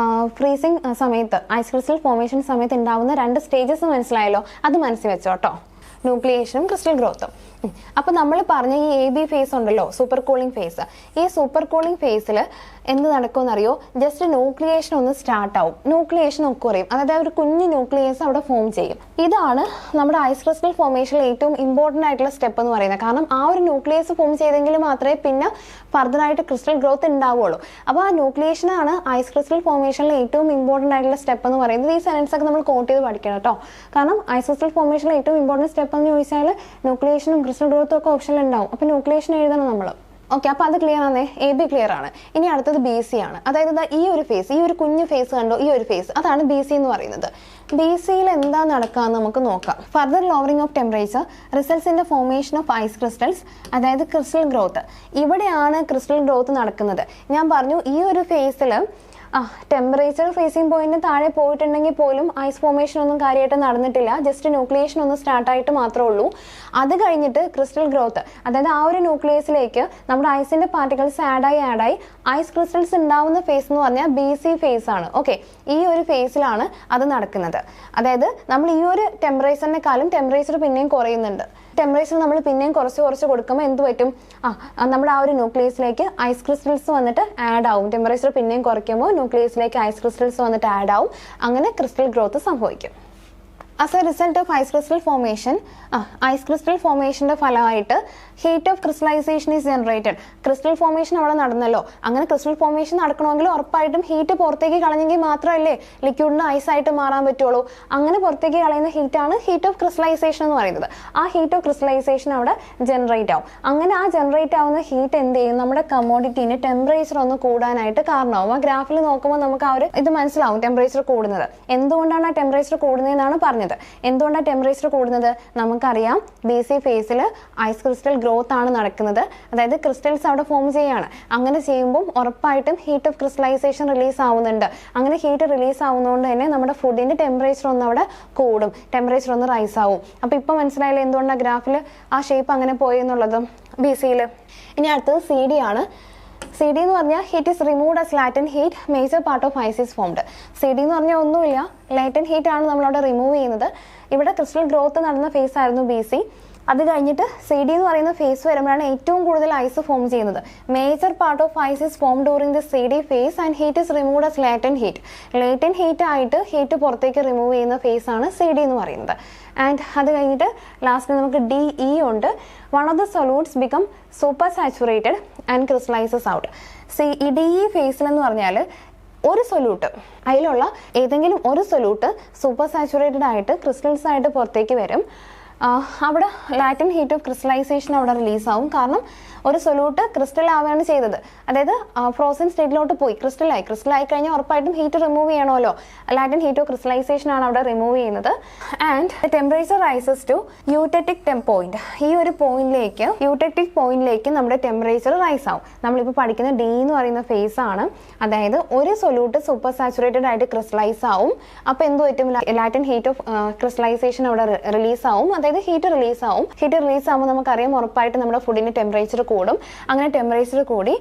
[SPEAKER 1] ഫ്രീസിങ് സമയത്ത് ഐസ് ക്രിസ്റ്റൽ ഫോർമേഷൻ സമയത്ത് ഉണ്ടാവുന്ന 2 സ്റ്റേജസ് മനസ്സിലായല്ലോ. അത് മനസ്സിൽ വെച്ചോ കേട്ടോ. ന്യൂക്ലിയേഷനും ക്രിസ്റ്റൽ ഗ്രോത്തും. അപ്പോൾ നമ്മൾ പറഞ്ഞ ഈ AB ഫേസ് ഉണ്ടല്ലോ, സൂപ്പർ കൂളിംഗ് ഫേസ്, ഈ സൂപ്പർ കൂളിംഗ് ഫേസിൽ എന്ത് നടക്കുമെന്നറിയോ? ജസ്റ്റ് ന്യൂക്ലിയേഷൻ ഒന്ന് സ്റ്റാർട്ട് ആവും, ന്യൂക്ലിയേഷൻ ഒക്കെ കുറയും, അതായത് ഒരു കുഞ്ഞു ന്യൂക്ലിയസ് അവിടെ ഫോം ചെയ്യും. ഇതാണ് നമ്മുടെ ഐസ് ക്രിസ്റ്റൽ ഫോർമേഷനിൽ ഏറ്റവും ഇമ്പോർട്ടൻ്റ് ആയിട്ടുള്ള സ്റ്റെപ്പ് എന്ന് പറയുന്നത്. കാരണം ആ ഒരു ന്യൂക്ലിയസ് ഫോം ചെയ്തെങ്കിൽ മാത്രമേ പിന്നെ ഫർദർ ആയിട്ട് ക്രിസ്റ്റൽ ഗ്രോത്ത് ഉണ്ടാവുള്ളൂ. അപ്പോൾ ആ ന്യൂക്ലിയേഷനാണ് ഐസ് ക്രിസ്റ്റൽ ഫോർമേഷനിൽ ഏറ്റവും ഇമ്പോർട്ടൻ്റ് ആയിട്ടുള്ള സ്റ്റെപ്പ് എന്ന് പറയുന്നത്. ഈ സെൻസ് ഒക്കെ നമ്മൾ കോട്ട് ചെയ്ത് പഠിക്കണം കേട്ടോ. കാരണം ഐസ് ക്രിസ്റ്റൽ ഫോർമേഷനിൽ ഏറ്റവും ഇമ്പോർട്ടൻറ്റ് സ്റ്റെപ്പ് എന്ന് ചോദിച്ചാൽ ന്യൂക്ലിയേഷനും ക്രിസ്റ്റൽ ഗ്രോത്തും ഒക്കെ ഓപ്ഷനിൽ ഉണ്ടാവും. അപ്പോൾ ന്യൂക്ലിയേഷൻ എഴുതണം നമ്മൾ. ഓക്കെ, അപ്പോൾ അത് ക്ലിയർ ആണേ, AB ക്ലിയർ ആണ്. ഇനി അടുത്തത് BC ആണ്. അതായത് ഈ ഒരു ഫേസ്, ഈ ഒരു കുഞ്ഞു ഫേസ് കണ്ടോ, ഈ ഒരു ഫേസ്, അതാണ് BC എന്ന് പറയുന്നത്. BCയിൽ എന്താ നടക്കാന്ന് നമുക്ക് നോക്കാം. Further lowering of temperature results in the formation of ice crystals, അതായത് ക്രിസ്റ്റൽ ഗ്രോത്ത്. ഇവിടെയാണ് ക്രിസ്റ്റൽ ഗ്രോത്ത് നടക്കുന്നത്. ഞാൻ പറഞ്ഞു ഈ ഒരു ഫേസിൽ ടെമ്പറേച്ചർ ഫ്രീസിംഗ് പോയിന്റ് താഴെ പോയിട്ടുണ്ടെങ്കിൽ പോലും ഐസ് ഫോർമേഷൻ ഒന്നും കാര്യമായിട്ട് നടന്നിട്ടില്ല, ജസ്റ്റ് ന്യൂക്ലിയേഷൻ ഒന്ന് സ്റ്റാർട്ടായിട്ട് മാത്രമേ ഉള്ളൂ. അത് കഴിഞ്ഞിട്ട് ക്രിസ്റ്റൽ ഗ്രോത്ത്, അതായത് ആ ഒരു ന്യൂക്ലിയസിലേക്ക് നമ്മുടെ ഐസിന്റെ പാർട്ടിക്കിൾസ് ആഡായി ഐസ് ക്രിസ്റ്റൽസ് ഉണ്ടാവുന്ന ഫേസ് എന്ന് പറഞ്ഞാൽ BC ഫേസ് ആണ്. ഓക്കെ, ഈ ഒരു ഫേസിലാണ് അത് നടക്കുന്നത്. അതായത് നമ്മൾ ഈ ഒരു ടെമ്പറേച്ചറിനെക്കാളും ടെമ്പറേച്ചർ പിന്നെയും കുറയുന്നുണ്ട്. ടെമ്പറേച്ചർ നമ്മൾ പിന്നെയും കുറച്ച് കൊടുക്കുമ്പോൾ എന്ത് പറ്റും? നമ്മുടെ ആ ഒരു ന്യൂക്ലിയസിലേക്ക് ഐസ് ക്രിസ്റ്റൽസ് വന്നിട്ട് ആഡ് ആവും. ടെമ്പറേച്ചർ പിന്നെയും കുറയ്ക്കുമ്പോൾ ന്യൂക്ലിയസിലേക്ക് ഐസ് ക്രിസ്റ്റൽസ് വന്നിട്ട് ആഡ് ആവും. അങ്ങനെ ക്രിസ്റ്റൽ ഗ്രോത്ത് സംഭവിക്കും. As a result of ice crystal formation, ice crystal ഫോർമേഷൻ്റെ ഫലമായിട്ട് heat of crystallization is generated. Crystal formation അവിടെ നടന്നല്ലോ. അങ്ങനെ ക്രിസ്റ്റൽ ഫോർമേഷൻ നടക്കണമെങ്കിൽ ഉറപ്പായിട്ടും ഹീറ്റ് പുറത്തേക്ക് കളഞ്ഞെങ്കിൽ മാത്രമല്ലേ ലിക്വിഡിന് ഐസായിട്ട് മാറാൻ പറ്റുള്ളൂ. അങ്ങനെ പുറത്തേക്ക് കളയുന്ന ഹീറ്റാണ് ഹീറ്റ് ഓഫ് ക്രിസ്റ്റലൈസേഷൻ എന്ന് പറയുന്നത്. ആ ഹീറ്റ് ഓഫ് ക്രിസ്റ്റലൈസേഷൻ അവിടെ ജനറേറ്റ് ആവും. അങ്ങനെ ആ ജനറേറ്റ് ആവുന്ന ഹീറ്റ് എന്ത് ചെയ്യും? നമ്മുടെ കമ്മോഡിറ്റീന് ടെമ്പറേച്ചർ ഒന്ന് കൂടാനായിട്ട് കാരണമാവും. ആ ഗ്രാഫിൽ നോക്കുമ്പോൾ നമുക്ക് ആ ഒരു ഇത് മനസ്സിലാവും, ടെമ്പറേച്ചർ കൂടുന്നത്. എന്തുകൊണ്ടാണ് ആ ടെമ്പറേച്ചർ കൂടുന്നതെന്നാണ് പറഞ്ഞത്. എന്തുകൊണ്ടാണ് ടെമ്പറേച്ചർ കൂടുന്നത്? നമുക്കറിയാം, BC ഫേസിൽ ഐസ് ക്രിസ്റ്റൽ ഗ്രോത്ത് ആണ് നടക്കുന്നത്. അതായത് ക്രിസ്റ്റൽസ് അവിടെ ഫോം ചെയ്യാണ്. അങ്ങനെ ചെയ്യുമ്പോൾ ഉറപ്പായിട്ടും ഹീറ്റ് ഓഫ് ക്രിസ്റ്റലൈസേഷൻ റിലീസ് ആവുന്നുണ്ട്. അങ്ങനെ ഹീറ്റ് റിലീസ് ആവുന്നതുകൊണ്ട് തന്നെ നമ്മുടെ ഫുഡിന്റെ ടെമ്പറേച്ചർ ഒന്ന് അവിടെ കൂടും, ടെമ്പറേച്ചർ ഒന്ന് റൈസ് ആവും. അപ്പോൾ ഇപ്പോൾ മനസ്സിലായില്ലേ എന്തുകൊണ്ടാണ് ഗ്രാഫിൽ ആ ഷേപ്പ് അങ്ങനെ പോയി എന്നുള്ളത് BCയിൽ. ഇനി അടുത്തത് CD ആണ്. CD എന്ന് പറഞ്ഞാൽ heat is removed as latent heat, major part of ice is formed. CD എന്ന് പറഞ്ഞാൽ ഒന്നുമില്ല, ലാറ്റന്റ് ഹീറ്റ് ആണ് നമ്മളവിടെ റിമൂവ് ചെയ്യുന്നത്. ഇവിടെ ക്രിസ്റ്റൽ ഗ്രോത്ത് നടന്ന ഫേസ് ആയിരുന്നു BC. അത് കഴിഞ്ഞിട്ട് CD എന്ന് പറയുന്ന ഫേസ് വരുമ്പോഴാണ് ഏറ്റവും കൂടുതൽ ഐസ് ഫോം ചെയ്യുന്നത്. Major part of ice is form during the CD phase and heat is removed as latent heat. Latent heat ആയിട്ട് ഹീറ്റ് പുറത്തേക്ക് റിമൂവ് ചെയ്യുന്ന ഫേസ് ആണ് CD എന്ന് പറയുന്നത്. ആൻഡ് അത് കഴിഞ്ഞിട്ട് ലാസ്റ്റ് നമുക്ക് DE ഉണ്ട്. One of the solutes become super saturated and crystallises out. ഈ DE ഫേസിലെന്ന് പറഞ്ഞാൽ ഒരു സൊല്യൂട്ട്, അതിലുള്ള ഏതെങ്കിലും ഒരു സൊല്യൂട്ട് സൂപ്പർ സാച്ചുറേറ്റഡ് ആയിട്ട് ക്രിസ്റ്റൽസ് ആയിട്ട് പുറത്തേക്ക് വരും. അവിടെ ലാറ്റന്റ് ഹീറ്റ് ഓഫ് ക്രിസ്റ്റലൈസേഷൻ അവിടെ റിലീസാവും. കാരണം ഒരു സൊല്യൂട്ട് ക്രിസ്റ്റൽ ആവുകയാണ് ചെയ്തത്. അതായത് ഫ്രോസൺ സ്റ്റേറ്റിലോട്ട് പോയി ക്രിസ്റ്റലായി കഴിഞ്ഞാൽ ഉറപ്പായിട്ടും ഹീറ്റ് റിമൂവ് ചെയ്യണമല്ലോ. ലാറ്റന്റ് ഹീറ്റ് ഓഫ് ക്രിസ്റ്റലൈസേഷൻ ആണ് അവിടെ റിമൂവ് ചെയ്യുന്നത്. And temperature rises to eutectic point. ഈ ഒരു യൂട്ടറ്റിക് പോയിന്റിലേക്ക് നമ്മുടെ ടെമ്പറേച്ചർ റൈസ് ആവും. നമ്മളിപ്പോൾ പഠിക്കുന്ന D എന്ന് പറയുന്ന ഫേസ് ആണ്. അതായത് ഒരു സൊല്യൂട്ട് സൂപ്പർ സാച്ചുറേറ്റഡ് ആയിട്ട് ക്രിസ്റ്റലൈസ് ആവും. അപ്പോൾ എന്ത് പറ്റും? ലാറ്റന്റ് ഹീറ്റ് ഓഫ് ക്രിസ്റ്റലൈസേഷൻ അവിടെ റിലീസ് ആവും. അതായത് ഹീറ്റ് റിലീസ് ആവുമ്പോൾ നമുക്കറിയാം ഉറപ്പായിട്ട് നമ്മുടെ ഫുഡിന്റെ ടെമ്പറേച്ചർ കൂടും. അങ്ങനെ ടെമ്പറേച്ചർ കൂടി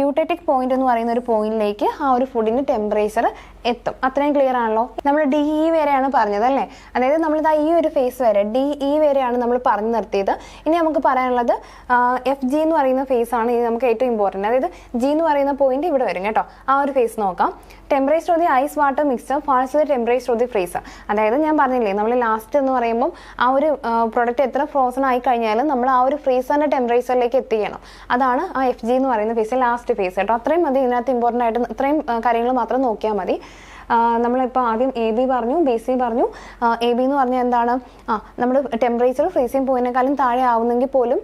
[SPEAKER 1] യൂട്ടറ്റിക് പോയിന്റ് എന്ന് പറയുന്ന ഒരു പോയിന്റിലേക്ക് ആ ഒരു ഫുഡിന്റെ ടെമ്പറേച്ചർ എത്തും. അത്രയും ക്ലിയർ ആണല്ലോ? നമ്മൾ DE വരെയാണ് പറഞ്ഞത് അല്ലേ? അതായത് നമ്മളിതാ ഈ ഒരു ഫേസ് വരെ DE വരെയാണ് നമ്മൾ പറഞ്ഞു നിർത്തിയത്. ഇനി നമുക്ക് പറയാനുള്ളത് FG എന്ന് പറയുന്ന ഫേസ് ആണ്. ഇത് നമുക്ക് ഏറ്റവും ഇമ്പോർട്ടൻറ്റ്. അതായത് G എന്ന് പറയുന്ന പോയിന്റ് ഇവിടെ വരും കേട്ടോ. ആ ഒരു ഫേസ് നോക്കാം. Temperature of the ice water mixture falls the temperature of the freezer. അതായത് ഞാൻ പറഞ്ഞില്ലേ, നമ്മൾ ലാസ്റ്റ് എന്ന് പറയുമ്പോൾ ആ ഒരു പ്രൊഡക്റ്റ് എത്ര ഫ്രോസൺ ആയി കഴിഞ്ഞാലും നമ്മൾ ആ ഒരു ഫ്രീസറിന്റെ ടെമ്പറേച്ചറിലേക്ക് എത്തിക്കണം. അതാണ് ആ FG എന്ന് പറയുന്ന ഫേസ്, ലാസ്റ്റ് ഫേസ് കേട്ടോ. അത്രയും മതി ഇതിനകത്ത് ഇമ്പോർട്ടൻ്റ് ആയിട്ട്, ഇത്രയും കാര്യങ്ങൾ മാത്രം നോക്കിയാൽ മതി. നമ്മളിപ്പോൾ ആദ്യം AB പറഞ്ഞു, BC പറഞ്ഞു. AB എന്ന് പറഞ്ഞാൽ എന്താണ്? നമ്മൾ ടെമ്പറേച്ചർ ഫ്രീസിംഗ് പോയിന്റിനേക്കാളും താഴെ ആവുന്നെങ്കിൽ പോലും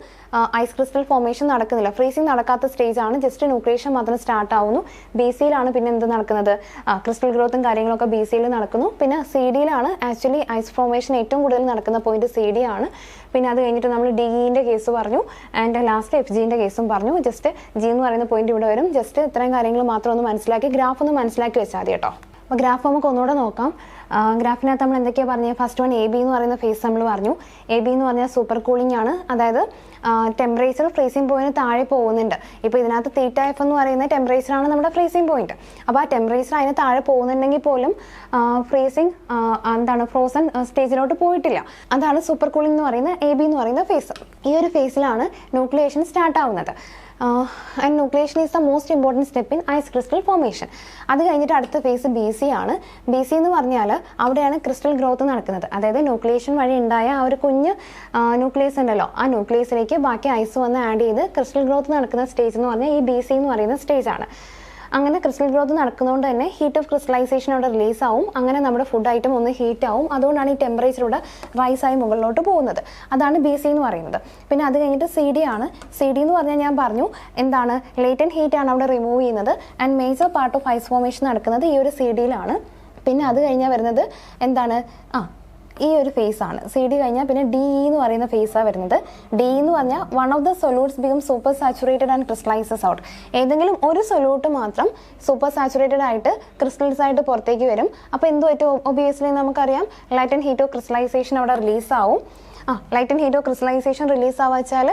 [SPEAKER 1] ഐസ് ക്രിസ്റ്റൽ ഫോർമേഷൻ നടക്കുന്നില്ല. ഫ്രീസിംഗ് നടക്കാത്ത സ്റ്റേജ് ആണ്, ജസ്റ്റ് ന്യൂക്ലിയേഷൻ മാത്രം സ്റ്റാർട്ട് ആവുന്നു. BCയിലാണ് പിന്നെ എന്ത് നടക്കുന്നത്? ക്രിസ്റ്റൽ ഗ്രോത്തും കാര്യങ്ങളൊക്കെ BCയിൽ നടക്കുന്നു. പിന്നെ CDയിലാണ് ആക്ച്വലി ഐസ് ഫോർമേഷൻ ഏറ്റവും കൂടുതൽ നടക്കുന്ന പോയിന്റ് CD ആണ്. പിന്നെ അത് കഴിഞ്ഞിട്ട് നമ്മൾ DEന്റെ കേസ് പറഞ്ഞു. ആൻഡ് ലാസ്റ്റ് FGന്റെ കേസും പറഞ്ഞു. ജസ്റ്റ് G എന്ന് പറയുന്ന പോയിന്റ് ഇവിടെ വരും. ജസ്റ്റ് ഇത്രയും കാര്യങ്ങൾ മാത്രം ഒന്ന് മനസ്സിലാക്കി ഗ്രാഫ് ഒന്ന് മനസ്സിലാക്കി വെച്ചാൽ മതി കേട്ടോ. അപ്പോൾ ഗ്രാഫ് നമുക്ക് ഒന്നുകൂടെ നോക്കാം. ഗ്രാഫിനകത്ത് നമ്മൾ എന്തൊക്കെയാണ് പറഞ്ഞത്? ഫസ്റ്റ് വൺ AB എന്ന് പറയുന്ന ഫേസ് നമ്മൾ പറഞ്ഞു. AB എന്ന് പറഞ്ഞാൽ സൂപ്പർ കൂളിംഗ് ആണ്, അതായത് ടെമ്പറേച്ചർ ഫ്രീസിംഗ് പോയിന്റ് താഴെ പോകുന്നുണ്ട്. ഇപ്പോൾ ഇതിനകത്ത് θF എന്ന് പറയുന്ന ടെമ്പറേച്ചറാണ് നമ്മുടെ ഫ്രീസിംഗ് പോയിന്റ്. അപ്പോൾ ആ ടെമ്പറേച്ചർ അതിന് താഴെ പോകുന്നുണ്ടെങ്കിൽ പോലും ഫ്രീസിംഗ് ഫ്രോസൺ സ്റ്റേജിലോട്ട് പോയിട്ടില്ല. അതാണ് സൂപ്പർ കൂളിംഗ് എന്ന് പറയുന്ന AB എന്ന് പറയുന്ന ഫേസ്. ഈ ഒരു ഫേസിലാണ് ന്യൂക്ലിയേഷൻ സ്റ്റാർട്ട് ആവുന്നത്. And nucleation is the most important step in ice crystal formation. അത് കഴിഞ്ഞിട്ട് അടുത്ത ഫേസ് BC ആണ്. BC എന്ന് പറഞ്ഞാൽ അവിടെയാണ് ക്രിസ്റ്റൽ ഗ്രോത്ത് നടക്കുന്നത്. അതായത് ന്യൂക്ലിയേഷൻ വഴി ഉണ്ടായ ആ ഒരു കുഞ്ഞ് ന്യൂക്ലിയസ് ഉണ്ടല്ലോ, ആ ന്യൂക്ലിയസിലേക്ക് ബാക്കി ഐസ് വന്ന് ആഡ് ചെയ്ത് ക്രിസ്റ്റൽ ഗ്രോത്ത് നടക്കുന്ന സ്റ്റേജ് എന്ന് പറഞ്ഞാൽ ഈ BC എന്ന് പറയുന്ന സ്റ്റേജാണ്. അങ്ങനെ ക്രിസ്റ്റൽ ഗ്രോത്ത് നടക്കുന്നതുകൊണ്ട് തന്നെ ഹീറ്റ് ഓഫ് ക്രിസ്റ്റലൈസേഷൻ അവിടെ റിലീസ് ആവും. അങ്ങനെ നമ്മുടെ ഫുഡ് ഐറ്റം ഒന്ന് ഹീറ്റ് ആവും. അതുകൊണ്ടാണ് ഈ ടെമ്പറേച്ചറൂടെ റൈസ് ആയി മുകളിലോട്ട് പോകുന്നത്. അതാണ് BC എന്ന് പറയുന്നത്. പിന്നെ അത് കഴിഞ്ഞിട്ട് CD ആണ്. CD എന്ന് പറഞ്ഞാൽ ഞാൻ പറഞ്ഞു എന്താണ്, ലേറ്റന്റ് ഹീറ്റ് ആണ് അവിടെ റിമൂവ് ചെയ്യുന്നത്. And major part of ice formation നടക്കുന്നത് ഈ ഒരു CDയിലാണ്. പിന്നെ അത് കഴിഞ്ഞാൽ വരുന്നത് എന്താണ്, ഈ ഒരു ഫേസ് ആണ്. CD കഴിഞ്ഞാൽ പിന്നെ DE എന്ന് പറയുന്ന ഫേസാണ് വരുന്നത്. DE എന്ന് പറഞ്ഞാൽ one of the solutes become super saturated and crystallises out. ഏതെങ്കിലും ഒരു സൊല്യൂട്ട് മാത്രം സൂപ്പർ സാച്ചുറേറ്റഡ് ആയിട്ട് ക്രിസ്റ്റൽസ് ആയിട്ട് പുറത്തേക്ക് വരും. അപ്പോൾ എന്ത് പറ്റും? ഒബിയസ്ലി നമുക്കറിയാം ലൈറ്റന്റ് ഹീറ്റ് ഓഫ് ക്രിസ്റ്റലൈസേഷൻ അവിടെ റിലീസ് ആവും. ലൈറ്റന്റ് ഹീറ്റ് ഓഫ് ക്രിസ്റ്റലൈസേഷൻ റിലീസ് ആവുക വെച്ചാൽ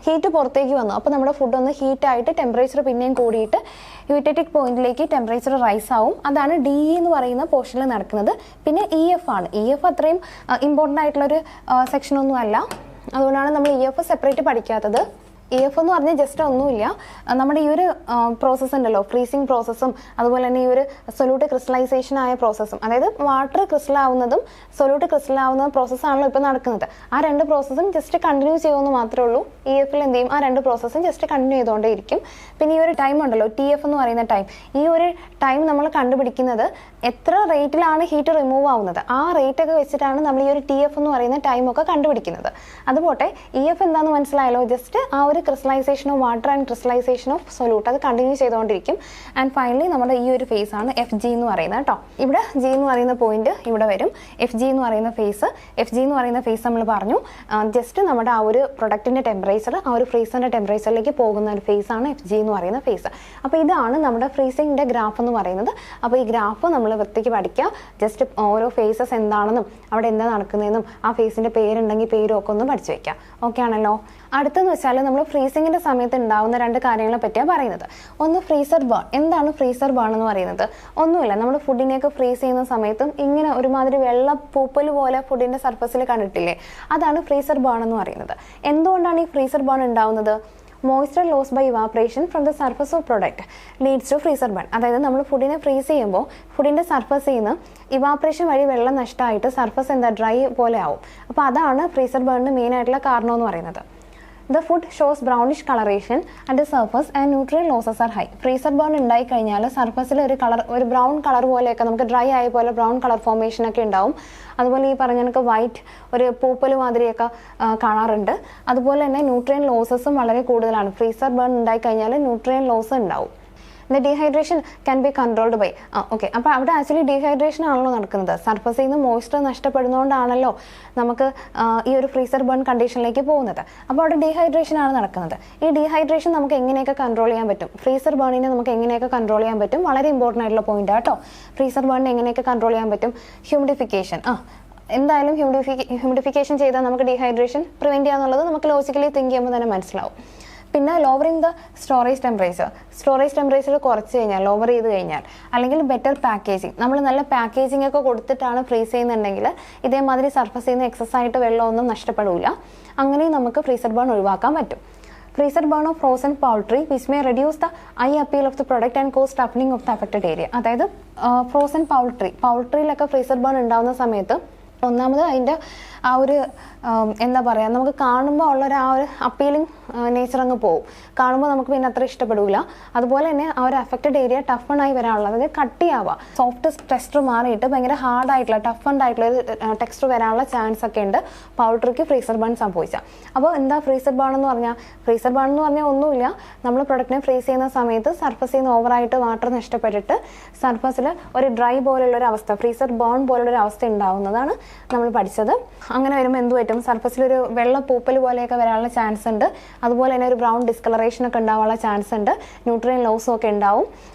[SPEAKER 1] ഹീറ്റ് പുറത്തേക്ക് വന്നു. അപ്പോൾ നമ്മുടെ ഫുഡ് ഒന്ന് ഹീറ്റായിട്ട് ടെമ്പറേച്ചർ പിന്നെയും കൂടിയിട്ട് യൂറ്ററ്റിക് പോയിന്റിലേക്ക് ടെമ്പറേച്ചർ റൈസ് ആവും. അതാണ് DE എന്ന് പറയുന്ന പോർഷനിൽ നടക്കുന്നത്. പിന്നെ EF ആണ്. EF അത്രയും ഇമ്പോർട്ടൻ്റ് ആയിട്ടുള്ളൊരു സെക്ഷനൊന്നും അല്ല, അതുകൊണ്ടാണ് നമ്മൾ EF സെപ്പറേറ്റ് പഠിക്കാത്തത്. EF എന്ന് പറഞ്ഞാൽ ജസ്റ്റ് ഒന്നുമില്ല, നമ്മുടെ ഈ ഒരു പ്രോസസ്സ് ഉണ്ടല്ലോ, ഫ്രീസിങ് പ്രോസസ്സും അതുപോലെ തന്നെ ഈ ഒരു സൊല്യൂട്ട് ക്രിസ്റ്റലൈസേഷൻ ആയ പ്രോസസ്സും, അതായത് വാട്ടർ ക്രിസ്റ്റൽ ആവുന്നതും സൊല്യൂട്ട് ക്രിസ്റ്റൽ ആവുന്ന പ്രോസസ്സാണല്ലോ ഇപ്പോൾ നടക്കുന്നത്. ആ രണ്ട് പ്രോസസ്സും ജസ്റ്റ് കണ്ടിന്യൂ ചെയ്യുമെന്ന് മാത്രമേ ഉള്ളൂ. EFൽ എന്ത് ചെയ്യും? ആ രണ്ട് പ്രോസസ്സും ജസ്റ്റ് കണ്ടിന്യൂ ചെയ്തുകൊണ്ടേ ഇരിക്കും. പിന്നെ ഈ ഒരു ടൈം ഉണ്ടല്ലോ, TF എന്ന് പറയുന്ന ടൈം, ഈ ഒരു ടൈം നമ്മൾ കണ്ടുപിടിക്കുന്നത് എത്ര റേറ്റിലാണ് ഹീറ്റ് റിമൂവ് ആവുന്നത്, ആ റേറ്റ് ഒക്കെ വെച്ചിട്ടാണ് നമ്മൾ ഈ ഒരു TF എന്ന് പറയുന്ന ടൈമൊക്കെ കണ്ടുപിടിക്കുന്നത്. അതുപോട്ടെ EF എന്താണെന്ന് മനസ്സിലായല്ലോ, ജസ്റ്റ് ആ ഒരു crystallisation of water and crystallisation of solute അത് കണ്ടിന്യൂ ചെയ്തുകൊണ്ടിരിക്കും. ആൻഡ് ഫൈനലി നമ്മുടെ ഈ ഒരു ഫേസ് ആണ് FG എന്ന് പറയുന്നത് കേട്ടോ. ഇവിടെ G എന്ന് പറയുന്ന പോയിന്റ് ഇവിടെ വരും. FG എന്ന് പറയുന്ന ഫേസ്, FG എന്ന് പറയുന്ന ഫേസ് നമ്മൾ പറഞ്ഞു ജസ്റ്റ് നമ്മുടെ ആ ഒരു പ്രൊഡക്റ്റിന്റെ ടെമ്പറേച്ചർ ആ ഒരു ഫ്രീസറിന്റെ ടെമ്പറേച്ചറിലേക്ക് പോകുന്ന ഒരു ഫേസ് ആണ് FG എന്ന് പറയുന്ന ഫേസ്. അപ്പോൾ ഇതാണ് നമ്മുടെ ഫ്രീസിങ്ങിന്റെ ഗ്രാഫ് എന്ന് പറയുന്നത്. അപ്പോൾ ഈ ഗ്രാഫ് നമ്മൾ വൃത്തിക്ക് പഠിക്കുക. ജസ്റ്റ് ഓരോ ഫേസസ് എന്താണെന്നും അവിടെ എന്താ നടക്കുന്നതെന്നും ആ ഫേസിന്റെ പേരുണ്ടെങ്കിൽ പേരും ഒക്കെ ഒന്ന് പഠിച്ചു വെക്കുക. ഓക്കെ ആണല്ലോ. അടുത്തെന്ന് വെച്ചാൽ നമ്മൾ ഫ്രീസിങ്ങിന്റെ സമയത്ത് ഉണ്ടാവുന്ന രണ്ട് കാര്യങ്ങളെ പറ്റിയാണ് പറയുന്നത്. ഒന്ന് ഫ്രീസർ ബേൺ. എന്താണ് ഫ്രീസർ ബേൺ എന്ന് പറയുന്നത്? ഒന്നുമില്ല, നമ്മൾ ഫുഡിനെയൊക്കെ ഫ്രീസ് ചെയ്യുന്ന സമയത്തും ഇങ്ങനെ ഒരുമാതിരി വെള്ള പൂപ്പൽ പോലെ ഫുഡിന്റെ സർഫസിൽ കണ്ടിട്ടില്ലേ, അതാണ് ഫ്രീസർ ബേൺ എന്ന് പറയുന്നത്. എന്തുകൊണ്ടാണ് ഈ ഫ്രീസർ ബേൺ ഉണ്ടാവുന്നത്? Moisture loss by evaporation from the surface of product leads to freezer burn. അതായത് നമ്മൾ ഫുഡിനെ ഫ്രീസ് ചെയ്യുമ്പോൾ ഫുഡിൻ്റെ സർഫസിൽ നിന്ന് ഇവാപറേഷൻ വഴി വെള്ളം നഷ്ടമായിട്ട് സർഫസ് ഡ്രൈ പോലെ ആവും. അപ്പോൾ അതാണ് ഫ്രീസർ ബേണിന് മെയിൻ ആയിട്ടുള്ള കാരണം എന്ന് പറയുന്നത്. The food shows brownish coloration at the surface and nutrient losses are high. Freezer burn ഉണ്ടായി കഴിഞ്ഞാൽ സർഫസിൽ ഒരു ബ്രൗൺ കളർ പോലെയൊക്കെ നമുക്ക് ഡ്രൈ ആയ പോലെ ബ്രൗൺ കളർ ഫോർമേഷൻ ഒക്കെ ഉണ്ടാവും. അതുപോലെ ഈ പറഞ്ഞ കണക്ക് വൈറ്റ് ഒരു പൂപ്പൽ മാതിരിയൊക്കെ കാണാറുണ്ട്. അതുപോലെ തന്നെ ന്യൂട്രിയൻ ലോസസും വളരെ കൂടുതലാണ്. ഫ്രീസർ ബേൺ ഉണ്ടായി കഴിഞ്ഞാൽ ന്യൂട്രിയൻ ലോസ് ഉണ്ടാവും. The dehydration can be controlled by okay. അപ്പോൾ അവിടെ ആക്ച്വലി ഡീഹൈഡ്രേഷൻ ആണല്ലോ നടക്കുന്നത്. സർഫസിൽ നിന്ന് മോയ്സ്ചർ നഷ്ടപ്പെടുന്നതുകൊണ്ടാണല്ലോ നമുക്ക് ഈ ഒരു ഫ്രീസർ ബേൺ കണ്ടീഷനിലേക്ക് പോകുന്നത്. അപ്പോൾ അവിടെ ഡീഹൈഡ്രേഷൻ ആണ് നടക്കുന്നത്. ഈ ഡീഹൈഡ്രേഷൻ നമുക്ക് എങ്ങനെയൊക്കെ കൺട്രോൾ ചെയ്യാൻ പറ്റും? ഫ്രീസർ ബേണിനെ നമുക്ക് എങ്ങനെയൊക്കെ കൺട്രോൾ ചെയ്യാൻ പറ്റും? വളരെ ഇമ്പോർട്ടൻ്റ് ആയിട്ടുള്ള പോയിന്റ് ആട്ടോ. ഫ്രീസർ ബേണിനെ എങ്ങനെയൊക്കെ കൺട്രോൾ ചെയ്യാൻ പറ്റും? ഹ്യൂമിഡിഫിക്കേഷൻ. എന്തായാലും ഹ്യൂമിഡിഫിക്കേഷൻ ചെയ്താൽ നമുക്ക് ഡീഹൈഡ്രേഷൻ പ്രിവെൻറ്റ് ചെയ്യാന്നുള്ളത് നമുക്ക് ലോജിക്കലി തിങ്ക് ചെയ്യുമ്പോൾ തന്നെ മനസ്സിലാവും. പിന്നെ ലോവറിങ് ദ സ്റ്റോറേജ് ടെമ്പറേച്ചർ കുറച്ച് കഴിഞ്ഞാൽ, ലോവർ ചെയ്ത് കഴിഞ്ഞാൽ, അല്ലെങ്കിൽ ബെറ്റർ പാക്കേജിങ്, നമ്മൾ നല്ല പാക്കേജിംഗ് ഒക്കെ കൊടുത്തിട്ടാണ് ഫ്രീസ് ചെയ്യുന്നുണ്ടെങ്കിൽ ഇതേമാതിരി സർഫസിൽ നിന്ന് എക്സസ് ആയിട്ട് വെള്ളമൊന്നും നഷ്ടപ്പെടില്ല. അങ്ങനെ നമുക്ക് ഫ്രീസർ ബേൺ ഒഴിവാക്കാൻ പറ്റും. Freezer burn of frozen poultry which may reduce the eye appeal of the product and cause ടഫനിങ് ഓഫ് ദ അഫക്റ്റഡ് ഏരിയ. അതായത് ഫ്രോസൺ പൗൾട്രിയിലൊക്കെ ഫ്രീസർ ബേൺ ഉണ്ടാകുന്ന സമയത്ത് ഒന്നാമത് അതിൻ്റെ ആ ഒരു എന്താ പറയുക, നമുക്ക് കാണുമ്പോൾ ഉള്ളൊരു ആ ഒരു അപ്പീലിംഗ് നേച്ചർ അങ്ങ് പോകും. കാണുമ്പോൾ നമുക്ക് പിന്നെ അത്ര ഇഷ്ടപ്പെടില്ല. അതുപോലെ തന്നെ ആ ഒരു അഫക്റ്റഡ് ഏരിയ ടഫണായി വരാനുള്ള, അതായത് കട്ടിയാവുക, സോഫ്റ്റ് ടെക്സ്ചർ മാറിയിട്ട് ഭയങ്കര ഹാർഡായിട്ടുള്ള ടഫണ്ടായിട്ടുള്ള ഒരു ടെക്സ്ചർ വരാനുള്ള ചാൻസ് ഒക്കെ ഉണ്ട് പൗൾട്രിക്ക് ഫ്രീസർ ബേൺ സംഭവിച്ചാൽ. അപ്പോൾ എന്താ ഫ്രീസർ ബേൺ എന്ന് പറഞ്ഞാൽ? ഫ്രീസർ ബേൺ എന്ന് പറഞ്ഞാൽ ഒന്നുമില്ല, നമ്മൾ പ്രൊഡക്റ്റിനെ ഫ്രീസ് ചെയ്യുന്ന സമയത്ത് സർഫസിൽ നിന്ന് ഓവറായിട്ട് വാട്ടർ നഷ്ടപ്പെട്ടിട്ട് സർഫസിൽ ഒരു ഡ്രൈ പോലുള്ളൊരു അവസ്ഥ, ഫ്രീസർ ബേൺ പോലുള്ളൊരു അവസ്ഥ ഉണ്ടാവുന്നതാണ് നമ്മൾ പഠിച്ചത്. അങ്ങനെ വരുമ്പോൾ എന്ത് പറ്റും, സർഫസിലൊരു വെള്ള പൂപ്പൽ പോലെയൊക്കെ വരാനുള്ള ചാൻസ് ഉണ്ട്. അതുപോലെ തന്നെ ഒരു ബ്രൗൺ ഡിസ്കളറേഷൻ ഒക്കെ ഉണ്ടാവാനുള്ള ചാൻസ് ഉണ്ട്. ന്യൂട്രിയൻ ലോസും ഒക്കെ ഉണ്ടാവും.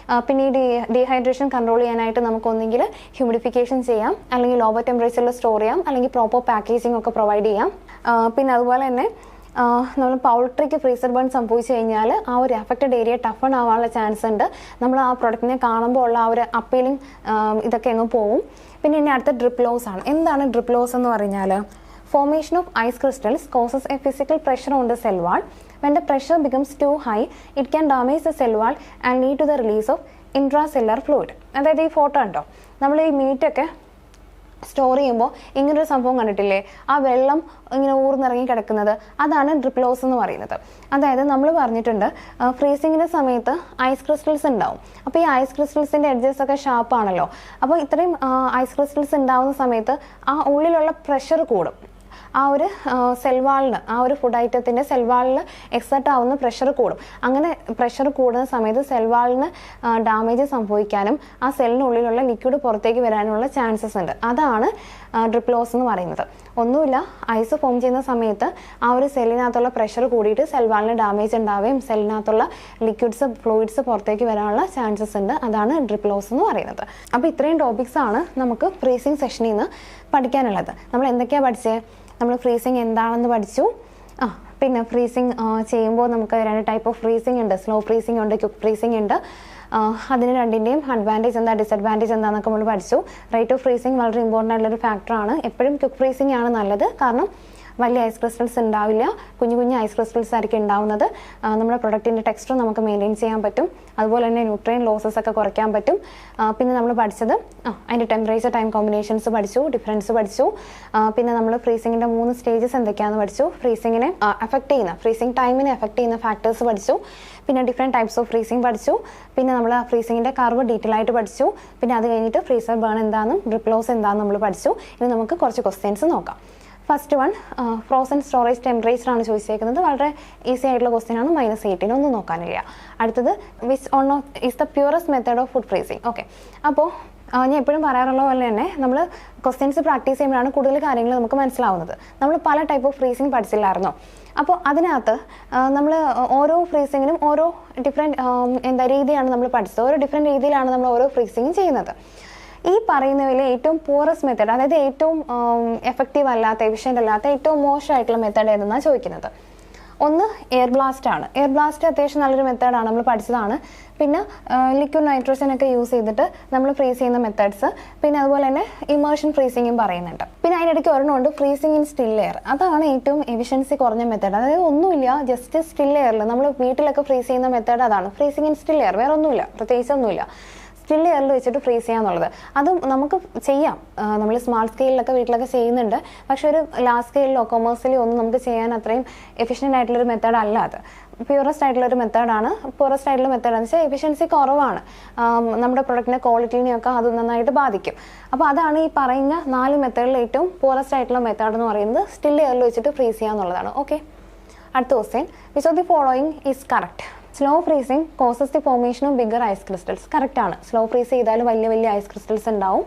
[SPEAKER 1] പിന്നെ ഈ ഡീഹൈഡ്രേഷൻ കൺട്രോൾ ചെയ്യാനായിട്ട് നമുക്കൊന്നെങ്കിൽ ഹ്യൂമിഡിഫിക്കേഷൻ ചെയ്യാം, അല്ലെങ്കിൽ ലോവർ ടെമ്പറേച്ചറിൽ സ്റ്റോർ ചെയ്യാം, അല്ലെങ്കിൽ പ്രോപ്പർ പാക്കേജിംഗ് ഒക്കെ പ്രൊവൈഡ് ചെയ്യാം. പിന്നെ അതുപോലെ തന്നെ നമ്മൾ പൗൾട്രിക്ക് ഫ്രീസർ ബേൺ സംഭവിച്ചു കഴിഞ്ഞാൽ ആ ഒരു അഫക്റ്റഡ് ഏരിയ ടഫൺ ആവാനുള്ള ചാൻസ് ഉണ്ട്. നമ്മൾ ആ പ്രൊഡക്റ്റിനെ കാണുമ്പോൾ ഉള്ള ആ ഒരു അപ്പീലിംഗ് ഇതൊക്കെ അങ്ങ് പോവും. പിന്നെ ഇനി അടുത്ത ഡ്രിപ്പ് ലോസ് ആണ്. എന്താണ് ഡ്രിപ്പ് ലോസ് എന്ന് പറഞ്ഞാൽ, formation of ice crystals causes a physical pressure on the cell wall. When the pressure becomes too high, it can damage the cell wall and lead to the release of intracellular fluid. അതായത് ഈ photo ഉണ്ടോ, നമ്മൾ ഈ മീറ്റൊക്കെ store ചെയ്യുമ്പോൾ ഇങ്ങനൊരു സംഭവം കണ്ടിട്ടില്ലേ, ആ വെള്ളം ഇങ്ങനെ ഊർന്നിറങ്ങി കിടക്കുന്നത്, അതാണ് ഡ്രിപ്പ് ലോസ് എന്ന് പറയുന്നത്. അതായത് നമ്മൾ പറഞ്ഞിട്ടുണ്ട് ഫ്രീസിങ്ങിൻ്റെ സമയത്ത് ഐസ് ക്രിസ്റ്റൽസ് ഉണ്ടാവും. അപ്പോൾ ഈ ഐസ് ക്രിസ്റ്റൽസിൻ്റെ എഡ്ജസ് ഒക്കെ ഷാർപ്പാണല്ലോ. അപ്പോൾ ഇത്രയും ഐസ് ക്രിസ്റ്റൽസ് ഉണ്ടാവുന്ന സമയത്ത് ആ ഉള്ളിലുള്ള പ്രഷർ കൂടും. ആ ഒരു സെൽവാളിന്, ആ ഒരു ഫുഡ് ഐറ്റത്തിൻ്റെ സെൽവാളിന് എക്സർട്ട് ആവുന്ന പ്രഷർ കൂടും. അങ്ങനെ പ്രഷർ കൂടുന്ന സമയത്ത് സെൽവാളിന് ഡാമേജ് സംഭവിക്കാനും ആ സെല്ലിനുള്ളിലുള്ള ലിക്വിഡ് പുറത്തേക്ക് വരാനുള്ള ചാൻസസ് ഉണ്ട്. അതാണ് ഡ്രിപ്പ് ലോസ് എന്ന് പറയുന്നത്. ഒന്നുമില്ല, ഐസ് ഫോം ചെയ്യുന്ന സമയത്ത് ആ ഒരു സെല്ലിനകത്തുള്ള പ്രഷർ കൂടിയിട്ട് സെൽവാളിന് ഡാമേജ് ഉണ്ടാവുകയും സെല്ലിനകത്തുള്ള ലിക്വിഡ്സ് ഫ്ലൂയിഡ്സ് പുറത്തേക്ക് വരാനുള്ള ചാൻസസ് ഉണ്ട്. അതാണ് ഡ്രിപ്പ് ലോസ് എന്ന് പറയുന്നത്. അപ്പോൾ ഇത്രയും ടോപ്പിക്സ് ആണ് നമുക്ക് ഫ്രീസിങ് സെഷനിൽ നിന്ന് പഠിക്കാനുള്ളത്. നമ്മൾ എന്തൊക്കെയാണ് പഠിച്ചത്? നമ്മൾ ഫ്രീസിങ് എന്താണെന്ന് പഠിച്ചു. പിന്നെ ഫ്രീസിങ് ചെയ്യുമ്പോൾ നമുക്ക് 2 ടൈപ്പ് ഓഫ് ഫ്രീസിങ് ഉണ്ട്. സ്ലോ ഫ്രീസിങ് ഉണ്ട്, ക്വിക്ക് ഫ്രീസിങ് ഉണ്ട്. അതിന് രണ്ടിൻ്റെയും അഡ്വാൻറ്റേജ് എന്താ, ഡിസഡ്വാൻറ്റേജ് എന്താണെന്നൊക്കെ നമ്മൾ പഠിച്ചു. റേറ്റ് ഓഫ് ഫ്രീസിങ് വളരെ ഇമ്പോർട്ടൻ്റ് ആയിട്ടുള്ളൊരു ഫാക്ടറാണ്. എപ്പോഴും ക്വിക്ക് ഫ്രീസിങ് ആണ് നല്ലത്. കാരണം വലിയ ഐസ് ക്രിസ്റ്റൽസ് ഉണ്ടാവില്ല, കുഞ്ഞു കുഞ്ഞു ഐസ് ക്രിസ്റ്റൽസ് ആയിരിക്കും ഉണ്ടാവുന്നത്. നമ്മുടെ പ്രൊഡക്റ്റിൻ്റെ ടെക്സ്ചർ നമുക്ക് മെയിൻറ്റെയിൻ ചെയ്യാൻ പറ്റും. അതുപോലെ തന്നെ ന്യൂട്രിയൻ ലോസസ് ഒക്കെ കുറയ്ക്കാൻ പറ്റും. പിന്നെ നമ്മൾ പഠിച്ചത് അതിൻ്റെ ടെമ്പറേച്ചർ ടൈം കോമ്പിനേഷൻസ് പഠിച്ചു, ഡിഫറൻസ് പഠിച്ചു. പിന്നെ നമ്മൾ ഫ്രീസിങ്ങിൻ്റെ 3 സ്റ്റേജസ് എന്തൊക്കെയാണെന്ന് പഠിച്ചു. ഫ്രീസിങ്ങിനെ അഫക്റ്റ് ചെയ്യുന്ന, ഫ്രീസിങ് ടൈമിനെ അഫക്റ്റ് ചെയ്യുന്ന ഫാക്ടേഴ്സ് പഠിച്ചു. പിന്നെ ഡിഫറെൻറ്റ് ടൈപ്സ് ഓഫ് ഫ്രീസിങ് പഠിച്ചു. പിന്നെ നമ്മൾ ഫ്രീസിങ്ങിൻ്റെ കർവ് ഡീറ്റെയിൽ ആയിട്ട് പഠിച്ചു. പിന്നെ അത് കഴിഞ്ഞിട്ട് ഫ്രീസർ ബേൺ എന്താണെന്നും ഡ്രിപ്പ് ലോസ് എന്താണെന്നും നമ്മൾ പഠിച്ചു. ഇനി നമുക്ക് കുറച്ച് ക്വസ്റ്റ്യൻസ് നോക്കാം. First one, frozen storage temperature ആണ് ചോദിച്ചേക്കുന്നത്. വളരെ ഈസി ആയിട്ടുള്ള ക്വസ്റ്റ്യൻ ആണ്, -18, ഒന്നും നോക്കാനില്ല. അടുത്തത്, which one is the purest method of food freezing. Okay, അപ്പോൾ ഞാൻ എപ്പോഴും പറയാറുള്ള പോലെ തന്നെ നമ്മൾ ക്വസ്റ്റ്യൻസ് പ്രാക്ടീസ് ചെയ്യുമ്പോഴാണ് കൂടുതൽ കാര്യങ്ങൾ നമുക്ക് മനസ്സിലാവുന്നത്. നമ്മൾ പല ടൈപ്പ് ഓഫ് ഫ്രീസിങ് പഠിച്ചില്ലായിരുന്നോ? അപ്പോൾ അതിനകത്ത് നമ്മൾ ഓരോ ഫ്രീസിങ്ങിനും ഓരോ ഡിഫറെൻറ്റ് രീതിയാണ് നമ്മൾ പഠിച്ചത്. ഓരോ ഡിഫറെൻറ്റ് രീതിയിലാണ് നമ്മൾ ഓരോ ഫ്രീസിങ്ങും ചെയ്യുന്നത്. ഈ പറയുന്നതിൽ ഏറ്റവും പൂറസ്റ്റ് മെത്തേഡ്, അതായത് ഏറ്റവും എഫക്റ്റീവ് അല്ലാത്ത, എഫിഷ്യൻ്റ് അല്ലാത്ത, ഏറ്റവും മോശമായിട്ടുള്ള മെത്തേഡ് ഏതെന്നാണ് ചോദിക്കുന്നത്. ഒന്ന് എയർ ബ്ലാസ്റ്റ് ആണ്. എയർ ബ്ലാസ്റ്റ് അത്യാവശ്യം നല്ലൊരു മെത്തേഡാണ്, നമ്മൾ പഠിച്ചതാണ്. പിന്നെ ലിക്വിഡ് നൈട്രോജൻ ഒക്കെ യൂസ് ചെയ്തിട്ട് നമ്മൾ ഫ്രീസ് ചെയ്യുന്ന മെത്തേഡ്സ്. പിന്നെ അതുപോലെ തന്നെ ഇമേർഷൻ ഫ്രീസിങ്ങും പറയുന്നുണ്ട്. പിന്നെ അതിനിടയ്ക്ക് ഒരെണ്ണമുണ്ട് ഫ്രീസിങ് ഇൻ സ്റ്റിൽ എയർ. അതാണ് ഏറ്റവും എഫിഷ്യൻസി കുറഞ്ഞ മെത്തേഡ്. അതായത് ഒന്നുമില്ല, ജസ്റ്റ് സ്റ്റിൽ എയറിൽ നമ്മൾ വീട്ടിലൊക്കെ ഫ്രീസ് ചെയ്യുന്ന മെത്തേഡ് അതാണ്, ഫ്രീസിങ് ഇൻ സ്റ്റിൽ എയർ. വേറെ ഒന്നുമില്ല, പ്രത്യേകിച്ചൊന്നുമില്ല. സ്റ്റിൽ എയറിൽ വെച്ചിട്ട് ഫ്രീസ് ചെയ്യാന്നുള്ളത് അത് നമുക്ക് ചെയ്യാം. നമ്മൾ സ്മാൾ സ്കെയിലൊക്കെ വീട്ടിലൊക്കെ ചെയ്യുന്നുണ്ട്. പക്ഷെ ഒരു ലാർജ് സ്കെയിലോ കൊമേഴ്സ്യലോ ഒന്നും നമുക്ക് ചെയ്യാൻ അത്രയും എഫിഷ്യൻ്റ് ആയിട്ടുള്ളൊരു മെത്തേഡ് അല്ല അത്. പ്യൂറസ്റ്റ് ആയിട്ടുള്ളൊരു മെത്തേഡാണ്. പ്യൂറസ്റ്റ് ആയിട്ടുള്ള മെത്തേഡാണെന്ന് വെച്ചാൽ എഫിഷ്യൻസി കുറവാണ്, നമ്മുടെ പ്രൊഡക്റ്റിൻ്റെ ക്വാളിറ്റീനെയൊക്കെ അത് നന്നായിട്ട് ബാധിക്കും. അപ്പോൾ അതാണ് ഈ പറയുന്ന 4 മെത്തേഡിൽ ഏറ്റവും പ്യൂറസ്റ്റ് ആയിട്ടുള്ള മെത്തേഡ് എന്ന് പറയുന്നത് സ്റ്റിൽ എയറിൽ വെച്ചിട്ട് ഫ്രീസ് ചെയ്യാന്നുള്ളതാണ്. ഓക്കെ, അടുത്ത question, which of the following is correct? Slow freezing causes the formation of bigger ice crystals. Correct ആണ്. സ്ലോ ഫ്രീസ് ചെയ്താൽ വലിയ വലിയ ഐസ് ക്രിസ്റ്റൽസ് ഉണ്ടാവും.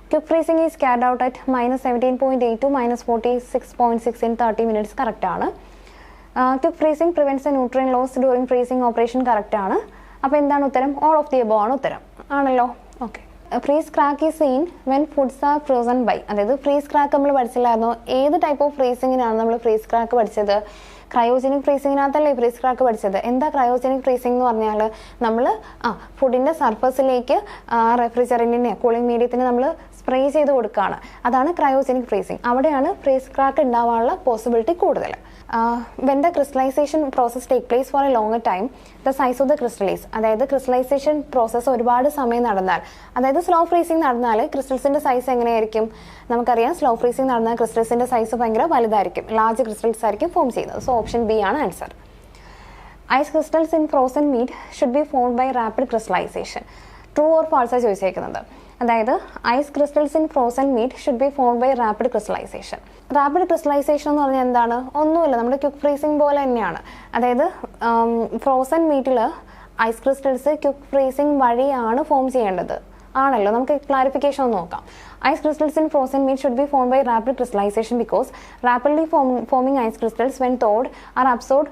[SPEAKER 1] Quick freezing is carried out at -17.8 to -46.6 in 30 minutes. Correct ആണ്. Quick freezing prevents a nutrient loss during freezing operation. Correct ആണ്. അപ്പോൾ എന്താണ് ഉത്തരം? ഓൾ ഓഫ് ദി എബോവ് ആണ് ഉത്തരം. ആണല്ലോ. Okay, freeze crack is seen when foods are frozen by. അതായത് freeze crack നമ്മൾ പഠിച്ചില്ലായിരുന്നോ? ഏത് ടൈപ്പ് ഓഫ് ഫ്രീസിങ്ങിനാണ് നമ്മൾ ഫ്രീസ് ക്രാക്ക് പഠിച്ചത്? ക്രയോജനിക് ഫ്രീസിങ്ങിനകത്തല്ലേ ഫ്രീസ് ക്രാക്ക് പഠിച്ചത്. എന്താ ക്രയോജനിക് ഫ്രീസിംഗ് എന്ന് പറഞ്ഞാൽ, നമ്മൾ ഫുഡിൻ്റെ സർഫസിലേക്ക് റെഫ്രിജറൻറ്റിനെ കൂളിംഗ് മീഡിയത്തിന് നമ്മൾ സ്പ്രേ ചെയ്ത് കൊടുക്കുകയാണ്. അതാണ് ക്രയോജനിക് ഫ്രീസിംഗ്. അവിടെയാണ് ഫ്രീസ് ക്രാക്ക് ഉണ്ടാവാനുള്ള പോസിബിലിറ്റി കൂടുതൽ. When the crystallisation process take place for A longer time, the size of the crystallise. അതായത് ക്രിസ്റ്റലൈസേഷൻ പ്രോസസ്സ് ഒരുപാട് സമയം നടന്നാൽ, അതായത് സ്ലോ ഫ്രീസിംഗ് നടന്നാൽ ക്രിസ്റ്റൽസിൻ്റെ സൈസ് എങ്ങനെയായിരിക്കും? നമുക്കറിയാം, സ്ലോ ഫ്രീസിംഗ് നടന്നാൽ ക്രിസ്റ്റൽസിൻ്റെ സൈസ് ഭയങ്കര വലുതായിരിക്കും, ലാർജ് ക്രിസ്റ്റൽസ് ആയിരിക്കും ഫോം ചെയ്യുന്നത്. സോ ഓപ്ഷൻ ബി ആണ് answer. Ice crystals in frozen meat should be formed by rapid crystallization. True or ഫാൾസാണ് ചോദിച്ചേക്കുന്നത്. അതായത് ice crystals in frozen meat should be formed by rapid crystallization. Rapid crystallization എന്ന് പറഞ്ഞാൽ എന്താണ്? ഒന്നുമില്ല, നമ്മുടെ ക്വിക്ക് ഫ്രീസിംഗ് പോലെ തന്നെയാണ്. അതായത് ഫ്രോസൺ മീറ്റിൽ ഐസ് ക്രിസ്റ്റൽസ് ക്വിക്ക് ഫ്രീസിംഗ് വഴിയാണ് ഫോം ചെയ്യേണ്ടത്. ആണല്ലോ. നമുക്ക് ക്ലാരിഫിക്കേഷൻ ഒന്ന് നോക്കാം. Ice crystals in frozen meat should be formed by rapid crystallization because rapidly forming ice crystals when thawed are absorbed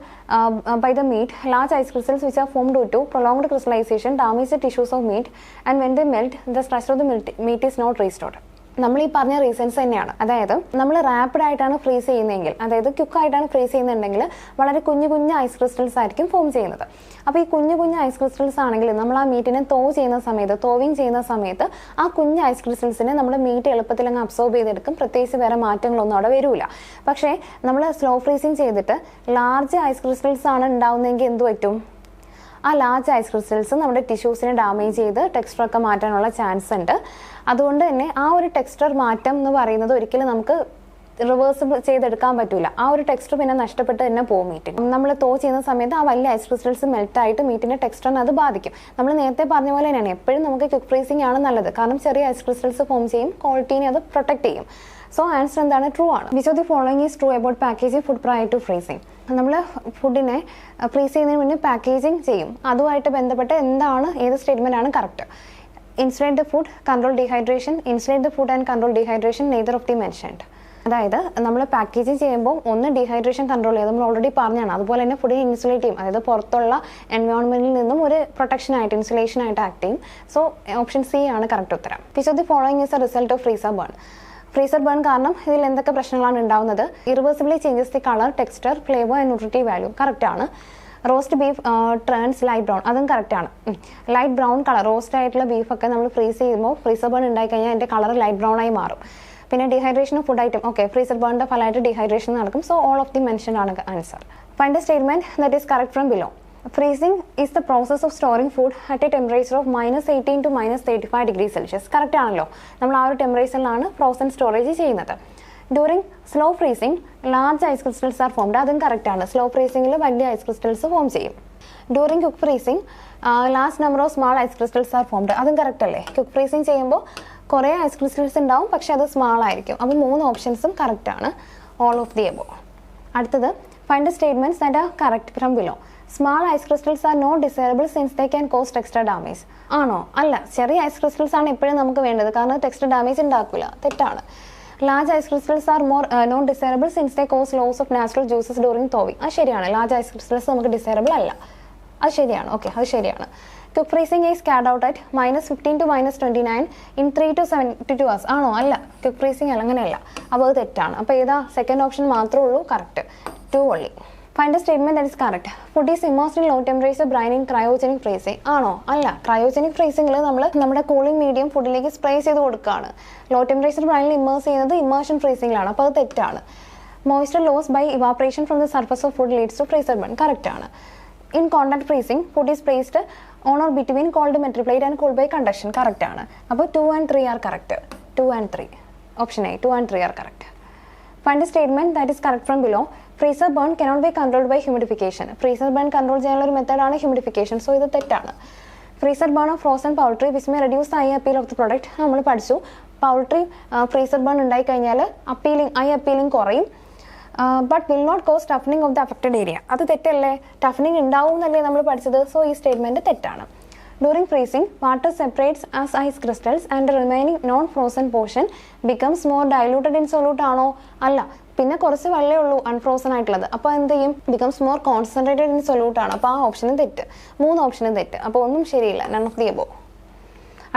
[SPEAKER 1] by the meat. Large ice crystals which are formed due to prolonged crystallization damage the tissues of meat, and when they melt, the structure of the meat is not restored. നമ്മൾ ഈ പറഞ്ഞ reasons തന്നെയാണ്. അതായത് നമ്മൾ റാപ്പിഡായിട്ടാണ് freeze ചെയ്യുന്നതെങ്കിൽ, അതായത് ക്വിക്കായിട്ടാണ് freeze ചെയ്യുന്നുണ്ടെങ്കിൽ വളരെ കുഞ്ഞു കുഞ്ഞു ഐസ് ക്രിസ്റ്റൽസ് ആയിരിക്കും ഫോം ചെയ്യുന്നത്. അപ്പോൾ ഈ കുഞ്ഞു കുഞ്ഞു ഐസ് ക്രിസ്റ്റൽസ് ആണെങ്കിൽ നമ്മൾ ആ മീറ്റിനെ തോവിങ് ചെയ്യുന്ന സമയത്ത് ആ കുഞ്ഞു ഐസ് ക്രിസ്റ്റൽസിനെ നമ്മുടെ മീറ്റ് എളുപ്പത്തിൽ അങ്ങ് അബ്സോർബ് ചെയ്തെടുക്കും. പ്രത്യേകിച്ച് വേറെ മാറ്റങ്ങളൊന്നും അവിടെ വരില്ല. പക്ഷേ നമ്മൾ സ്ലോ ഫ്രീസിങ് ചെയ്തിട്ട് ലാർജ് ഐസ് ക്രിസ്റ്റൽസ് ആണ് ഉണ്ടാവുന്നതെങ്കിൽ എന്ത് പറ്റും? ആ ലാർജ് ഐസ് ക്രിസ്റ്റൽസ് നമ്മുടെ ടിഷ്യൂസിനെ ഡാമേജ് ചെയ്ത് ടെക്സ്ചറൊക്കെ മാറ്റാനുള്ള ചാൻസ് ഉണ്ട്. അതുകൊണ്ട് തന്നെ ആ ഒരു ടെക്സ്ചർ മാറ്റം എന്ന് പറയുന്നത് ഒരിക്കലും നമുക്ക് റിവേഴ്സിബിൾ ചെയ്തെടുക്കാൻ പറ്റില്ല. ആ ഒരു ടെക്സ്ചർ പിന്നെ നഷ്ടപ്പെട്ട് തന്നെ പോകും മീറ്റിന്. നമ്മൾ ചെയ്യുന്ന സമയത്ത് ആ വലിയ ഐസ് ക്രിസ്റ്റൽസ് മെൽറ്റായിട്ട് മീറ്റിൻ്റെ ടെക്സ്ചറിനെ അത് ബാധിക്കും. നമ്മൾ നേരത്തെ പറഞ്ഞ പോലെ തന്നെയാണ് എപ്പോഴും നമുക്ക് ക്വിക്ക് ഫ്രീസിംഗ് ആണ് നല്ലത്. കാരണം ചെറിയ ഐസ് ക്രിസ്റ്റൽസ് ഫോം ചെയ്യും, ക്വാളിറ്റീനെ അത് പ്രൊട്ടക്ട് ചെയ്യും. സോ ആൻസർ എന്താണ്? ട്രൂ ആണ്. Which of the following is true about packaging food prior to freezing? നമ്മൾ ഫുഡിനെ ഫ്രീസ് ചെയ്യുന്നതിന് മുന്നേ പാക്കേജിങ് ചെയ്യും. അതുമായിട്ട് ബന്ധപ്പെട്ട് ഏത് സ്റ്റേറ്റ്മെൻ്റ് ആണ് correct? Insulate the food, control dehydration. Insulate the food and control dehydration, neither of the mentioned. അതായത് നമ്മൾ പാക്കേജിങ് ചെയ്യുമ്പോൾ ഒന്ന് ഡീഹൈഡ്രേഷൻ കൺട്രോൾ ചെയ്യും, നമ്മൾ ഓൾറെഡി പറഞ്ഞാണ്. അതുപോലെ തന്നെ ഫുഡിനെ ഇൻസുലേറ്റ് ചെയ്യും, അതായത് പുറത്തുള്ള എൻവയോൺമെന്റിൽ നിന്നും ഒരു പ്രൊട്ടക്ഷനായിട്ട്, ഇൻസുലേഷനായിട്ട് ആക്ട് ചെയ്യും. സോ ഓപ്ഷൻ സി ആണ് കറക്റ്റ് ഉത്തരം. Which of the following is a result of freezer burn? Freezer burn കാരണം ഇതിൽ എന്തൊക്കെ പ്രശ്നങ്ങളാണ് ഉണ്ടാവുന്നത്? Irreversibly changes the colour, texture, flavour and nutritive value. Correct ആണ്. Roast beef turns light brown, അതും correct ആണ്. ലൈറ്റ് ബ്രൗൺ കളർ റോസ്റ്റ് ആയിട്ടുള്ള ബീഫൊക്കെ നമ്മൾ ഫ്രീസ് ചെയ്യുമ്പോൾ ഫ്രീസർ ബേൺ ഉണ്ടായി കഴിഞ്ഞാൽ അതിൻ്റെ കളർ ലൈറ്റ് ബ്രൗൺ ആയി മാറും. പിന്നെ dehydration of food item, okay, freezer ബേണിൻ്റെ ഫലമായിട്ട് ഡീഹൈഡ്രേഷൻ നടക്കും. So all of the mention ആണ് answer. Find a statement that is correct from below. Freezing is the process of storing food at a temperature of -18 to -35 degrees Celsius. Correct ആണല്ലോ. നമ്മൾ ആ ഒരു ടെമ്പറേച്ചറിലാണ് frozen storage ചെയ്യുന്നത്. During slow freezing large ice crystals are formed. അതും correct ആണ്. Slow ഫ്രീസിംഗിൽ വലിയ ഐസ് ക്രിസ്റ്റൽസ് ഫോം ചെയ്യും. During quick freezing large number of small ice crystals are formed. അതും കറക്റ്റ് അല്ലേ? ക്വിക്ക് ഫ്രീസിംഗ് ചെയ്യുമ്പോൾ കുറേ ഐസ് ക്രിസ്റ്റൽസ് ഉണ്ടാവും, പക്ഷെ അത് സ്മാൾ ആയിരിക്കും. അപ്പോൾ 3 ഓപ്ഷൻസും കറക്റ്റ് ആണ്. All of the above. അടുത്തത് find the statements that are correct from below. Small ice crystals are not desirable since they can cause texture damage. ആണോ? അല്ല. ചെറിയ ഐസ് ക്രിസ്റ്റൽസ് ആണ് എപ്പോഴും നമുക്ക് വേണ്ടത്, കാരണം ടെക്സ്ചർ ഡാമേജ് ഉണ്ടാക്കില്ല. തെറ്റാണ്. Large ice crystals are not desirable since they cause loss of natural juices during thawing. അത് ശരിയാണ്. ലാർജ് ഐസ് ക്രിസ്റ്റൽസ് നമുക്ക് ഡിസൈറബിൾ അല്ല. അത് ശരിയാണ്. ഓക്കെ, അത് ശരിയാണ്. Quick freezing is carried out at -15 to -29 in 3 to 72 hours. ആണോ? അല്ല. ക്വിക്ക് ഫ്രീസിംഗ് അല്ല, അങ്ങനെയല്ല. അപ്പോൾ അത് തെറ്റാണ്. അപ്പോൾ ഏതാ? സെക്കൻഡ് ഓപ്ഷൻ മാത്രമേ ഉള്ളൂ correct. 2 only. Find a statement that is correct. Food is immersed in low temperature brine in cryogenic freezing. ആണോ? അല്ല. ക്രയോജനിക് ഫ്രീസിംഗിൽ നമ്മൾ നമ്മുടെ കൂളിംഗ് മീഡിയം ഫുഡിലേക്ക് സ്പ്രേ ചെയ്ത് കൊടുക്കുകയാണ്. ലോ ടെമ്പറേച്ചർ ബ്രൈനിൽ ഇമ്മേഴ്സ് ചെയ്യുന്നത് ഇമ്മേർഷൻ ഫ്രീസിംഗിലാണ്. അപ്പോൾ അത് തെറ്റാണ്. Moisture loss by evaporation from the surface of food leads to freezer burn. Correct ആണ്. In contact freezing food is placed on or between cold metal plate and cooled by conduction. Correct ആണ്. അപ്പോൾ 2 and 3 are correct. 2 and 3. Option A 2 and 3 are correct. Find a statement that is correct from below. Freezer burn cannot be controlled by humidification. Freezer burn control ചെയ്യാനുള്ള ഒരു മെത്തേഡാണ് humidification. So ഇത് തെറ്റാണ്. Freezer burn of frozen poultry which may reduce eye appeal of the product. നമ്മൾ പഠിച്ചു. Poultry freezer burn ഉണ്ടായി കഴിഞ്ഞാൽ eye അപ്പീലിംഗ് കുറയും. ബട്ട് വിൽ നോട്ട് കോസ് ടഫനിങ് ഓഫ് ദ അഫക്റ്റഡ് ഏരിയ. അത് തെറ്റല്ലേ? ടഫനിങ് ഉണ്ടാവും എന്നല്ലേ നമ്മൾ പഠിച്ചത്. സോ ഈ സ്റ്റേറ്റ്മെന്റ് തെറ്റാണ്. During freezing, water separates as ice crystals and the remaining non-frozen portion becomes more diluted in solute. ആണോ? അല്ല. പിന്നെ കുറച്ച് വെള്ളമേ ഉള്ളൂ അൺഫ്രോസൺ ആയിട്ടുള്ളത്. അപ്പോൾ എന്ത് ചെയ്യും? Becomes more concentrated in solute ആണ്. അപ്പോൾ ആ ഓപ്ഷനും തെറ്റ്. 3 ഓപ്ഷനും തെറ്റ്. അപ്പോൾ ഒന്നും ശരിയില്ല. None of the above.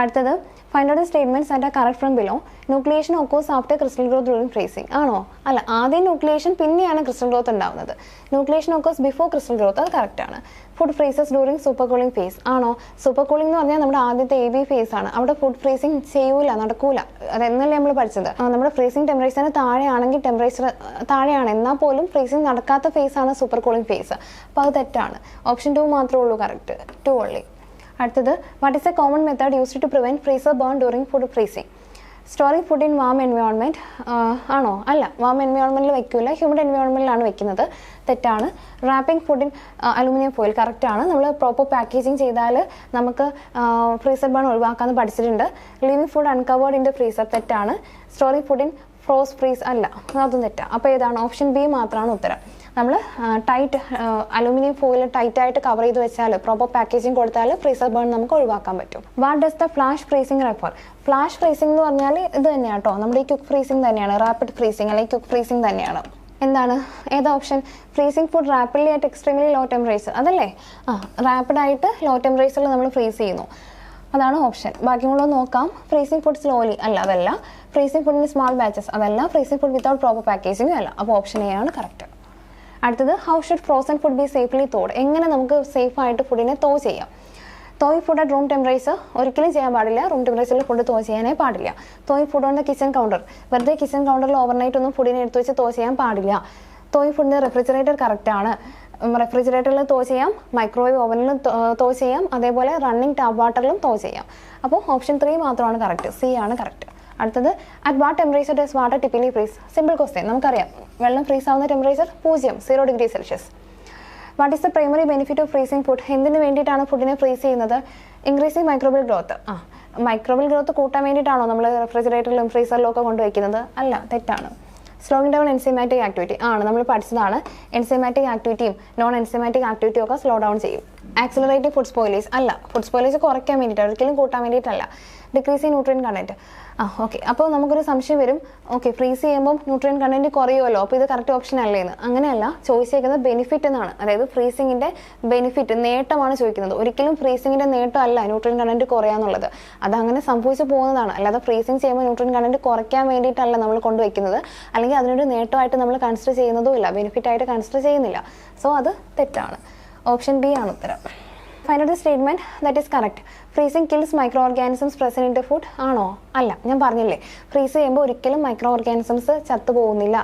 [SPEAKER 1] അടുത്തത് find out the statements that are correct from below. Nucleation occurs after crystal growth during freezing. ആണോ? അല്ല. ആദ്യം ന്യൂക്ലിയേഷൻ, പിന്നെയാണ് ക്രിസ്റ്റൽ ഗ്രോത്ത് ഉണ്ടാവുന്നത്. Nucleation occurs before crystal growth. അത് കറക്റ്റ് ആണ്. Food freezes during supercooling phase. ആണോ? Supercooling എന്ന് പറഞ്ഞാൽ നമ്മുടെ ആദ്യത്തെ AB ഫേസ് ആണ്. അവിടെ ഫുഡ് ഫ്രീസിംഗ് ചെയ്യൂല, നടക്കൂല. അതെന്നല്ലേ നമ്മൾ പഠിച്ചത്. നമ്മുടെ ഫ്രീസിംഗ് ടെമ്പറേച്ചറിന് താഴെയാണെങ്കിൽ ടെമ്പറേച്ചർ താഴെയാണ്, എന്നാൽ പോലും ഫ്രീസിംഗ് നടക്കാത്ത ഫേസ് ആണ് സൂപ്പർ കൂളിംഗ് ഫേസ്. അപ്പോൾ അത് തെറ്റാണ്. ഓപ്ഷൻ 2 മാത്രമേ ഉള്ളൂ കറക്റ്റ്. 2 only. അടുത്തത് what is a common method used to prevent freezer burn during food freezing? Storing food in warm environment. ആണോ? അല്ല. വാം എൻവയോൺമെന്റിൽ വെക്കില്ല, ഹ്യൂമിഡ് എൻവയോൺമെന്റിലാണ് വെക്കുന്നത്. തെറ്റാണ്. Wrapping food in aluminium foil. കറക്റ്റാണ്. നമ്മൾ പ്രോപ്പർ പാക്കേജിങ് ചെയ്താൽ നമുക്ക് ഫ്രീസർ ബേൺ ഒഴിവാക്കാമെന്ന് പഠിച്ചിട്ടുണ്ട്. Leaving food uncovered in the freezer. തെറ്റാണ്. സ്റ്റോറിംഗ് ഫുഡ് ഇൻ ഫ്രോസ് ഫ്രീസ് അല്ല, അതും തെറ്റാണ്. അപ്പോൾ ഏതാണ്? ഓപ്ഷൻ ബി മാത്രമാണ് ഉത്തരം. നമ്മൾ ടൈറ്റ് അലൂമിനിയം ഫോയിൽ ടൈറ്റായിട്ട് കവർ ചെയ്ത് വെച്ചാൽ, പ്രോപ്പർ പാക്കേജിങ് കൊടുത്താൽ ഫ്രീസർ ബേൺ നമുക്ക് ഒഴിവാക്കാൻ പറ്റും. What does the flash freezing refer? Flash freezing എന്ന് പറഞ്ഞാൽ ഇത് തന്നെയാണ് കേട്ടോ, നമ്മുടെ ഈ ക്വിക്ക് ഫ്രീസിംഗ് തന്നെയാണ്, റാപ്പിഡ് ഫ്രീസിംഗ് അല്ലെങ്കിൽ ക്വിക്ക് ഫ്രീസിംഗ് തന്നെയാണ്. എന്താണ് ഏതാ option? Freezing food rapidly at extremely low temperature, അതല്ലേ? റാപ്പിഡായിട്ട് ലോ ടെമ്പറേച്ചറിൽ നമ്മൾ ഫ്രീസ് ചെയ്യുന്നു, അതാണ് ഓപ്ഷൻ. ബാക്കിയുള്ളത് നോക്കാം. ഫ്രീസിംഗ് ഫുഡ് സ്ലോലി അല്ല, അതല്ല. Freezing food in small batches അതല്ല. Freezing food without proper packaging അല്ല. അപ്പോൾ ഓപ്ഷൻ എ ആണ് കറക്റ്റ്. അടുത്തത് how should frozen food be safely thawed? എങ്ങനെ നമുക്ക് സേഫായിട്ട് ഫുഡിനെ തോ ചെയ്യാം? Thaw food at room temperature ഒരിക്കലും ചെയ്യാൻ പാടില്ല. റൂം ടെമ്പറേച്ചറിൽ ഫുഡ് തോ ചെയ്യാനേ പാടില്ല. Thaw food on the kitchen counter, വെറുതെ കിച്ചൺ കൗണ്ടറിൽ ഓവർനൈറ്റ് ഒന്നും ഫുഡിനെ എടുത്ത് വെച്ച് തോ ചെയ്യാൻ പാടില്ല. തോയ് ഫുഡിന് റെഫ്രിജറേറ്റർ കറക്റ്റാണ്. റെഫ്രിജറേറ്ററിൽ തോ ചെയ്യാം, മൈക്രോവേവ് ഓവനിലും തോ ചെയ്യാം, അതേപോലെ റണ്ണിങ് ടാപ്പ് വാട്ടറിലും തോ ചെയ്യാം. അപ്പോൾ ഓപ്ഷൻ 3 മാത്രമാണ് കറക്റ്റ്, സി ആണ് കറക്റ്റ്. അടുത്തത് at what temperature does water typically freeze? Simple question, നമുക്കറിയാം. വെള്ളം ഫ്രീസ് ആവുന്ന temperature 0 degree Celsius. What is the primary benefit of freezing food? എന്തിനു വേണ്ടിയിട്ടാണ് ഫുഡിനെ ഫ്രീസ് ചെയ്യുന്നത്? Increasing microbial growth. Microbial growth കൂട്ടാൻ വേണ്ടിയിട്ടാണോ നമ്മൾ റെഫ്രിജറേറ്ററിലും ഫ്രീസറിലും ഒക്കെ കൊണ്ടുവയ്ക്കുന്നത്? അല്ല, തെറ്റാണ്. സ്ലോയിങ് ഡൗൺ എൻസൈമാറ്റിക് ആക്ടിവിറ്റി ആണ്, നമ്മൾ പഠിച്ചതാണ്. എൻസൈമാറ്റിക് ആക്ടിവിറ്റിയും നോൺ എൻസൈമാറ്റിക് ആക്ടിവിറ്റിയും ഒക്കെ സ്ലോ ഡൗൺ ചെയ്യും. ആക്സിലറേറ്റീവ് ഫുഡ് സ്പോയിലേജ് അല്ല, ഫുഡ് സ്പോയിലേജ് കുറയ്ക്കാൻ വേണ്ടിയിട്ടാണ്, ഒരിക്കലും കൂട്ടാൻ വേണ്ടിയിട്ടല്ല. Decreasing nutrient content. ഓക്കെ, അപ്പോൾ നമുക്കൊരു സംശയം വരും, ഓക്കെ ഫ്രീസ് ചെയ്യുമ്പോൾ ന്യൂട്രിയൻ കണ്ടന്റ് കുറയുമല്ലോ, അപ്പോൾ ഇത് കറക്റ്റ് ഓപ്ഷൻ അല്ലേന്ന്. അങ്ങനെയല്ല, ചോദിച്ചേക്കുന്നത് ബെനിഫിറ്റ് എന്നാണ്. അതായത് ഫ്രീസിങ്ങിന്റെ ബെനിഫിറ്റ്, നേട്ടമാണ് ചോദിക്കുന്നത്. ഒരിക്കലും ഫ്രീസിങ്ങിന്റെ നേട്ടം അല്ല ന്യൂട്രിയൻ കണ്ടന്റ് കുറയാന്നുള്ളത്. അതങ്ങനെ സംഭവിച്ചു പോകുന്നതാണ്. അല്ലാതെ ഫ്രീസിങ് ചെയ്യുമ്പോൾ ന്യൂട്രിയൻ കണ്ടന്റ് കുറയ്ക്കാൻ വേണ്ടിയിട്ടല്ല നമ്മൾ കൊണ്ടുവയ്ക്കുന്നത്, അല്ലെങ്കിൽ അതിനൊരു നേട്ടമായിട്ട് നമ്മൾ കൺസിഡർ ചെയ്യുന്നതും ഇല്ല, ബെനിഫിറ്റ് ആയിട്ട് കൺസിഡർ ചെയ്യുന്നില്ല. സോ അത് തെറ്റാണ്. ഓപ്ഷൻ ബി ആണ് ഉത്തരം. Final statement that is correct. Freezing kills micro organisms present in the food ആണോ? അല്ല, ഞാൻ പറഞ്ഞില്ലേ, ഫ്രീസ് ചെയ്യുമ്പോൾ ഒരിക്കലും മൈക്രോ ഓർഗാനിസംസ് ചത്തു പോകുന്നില്ല.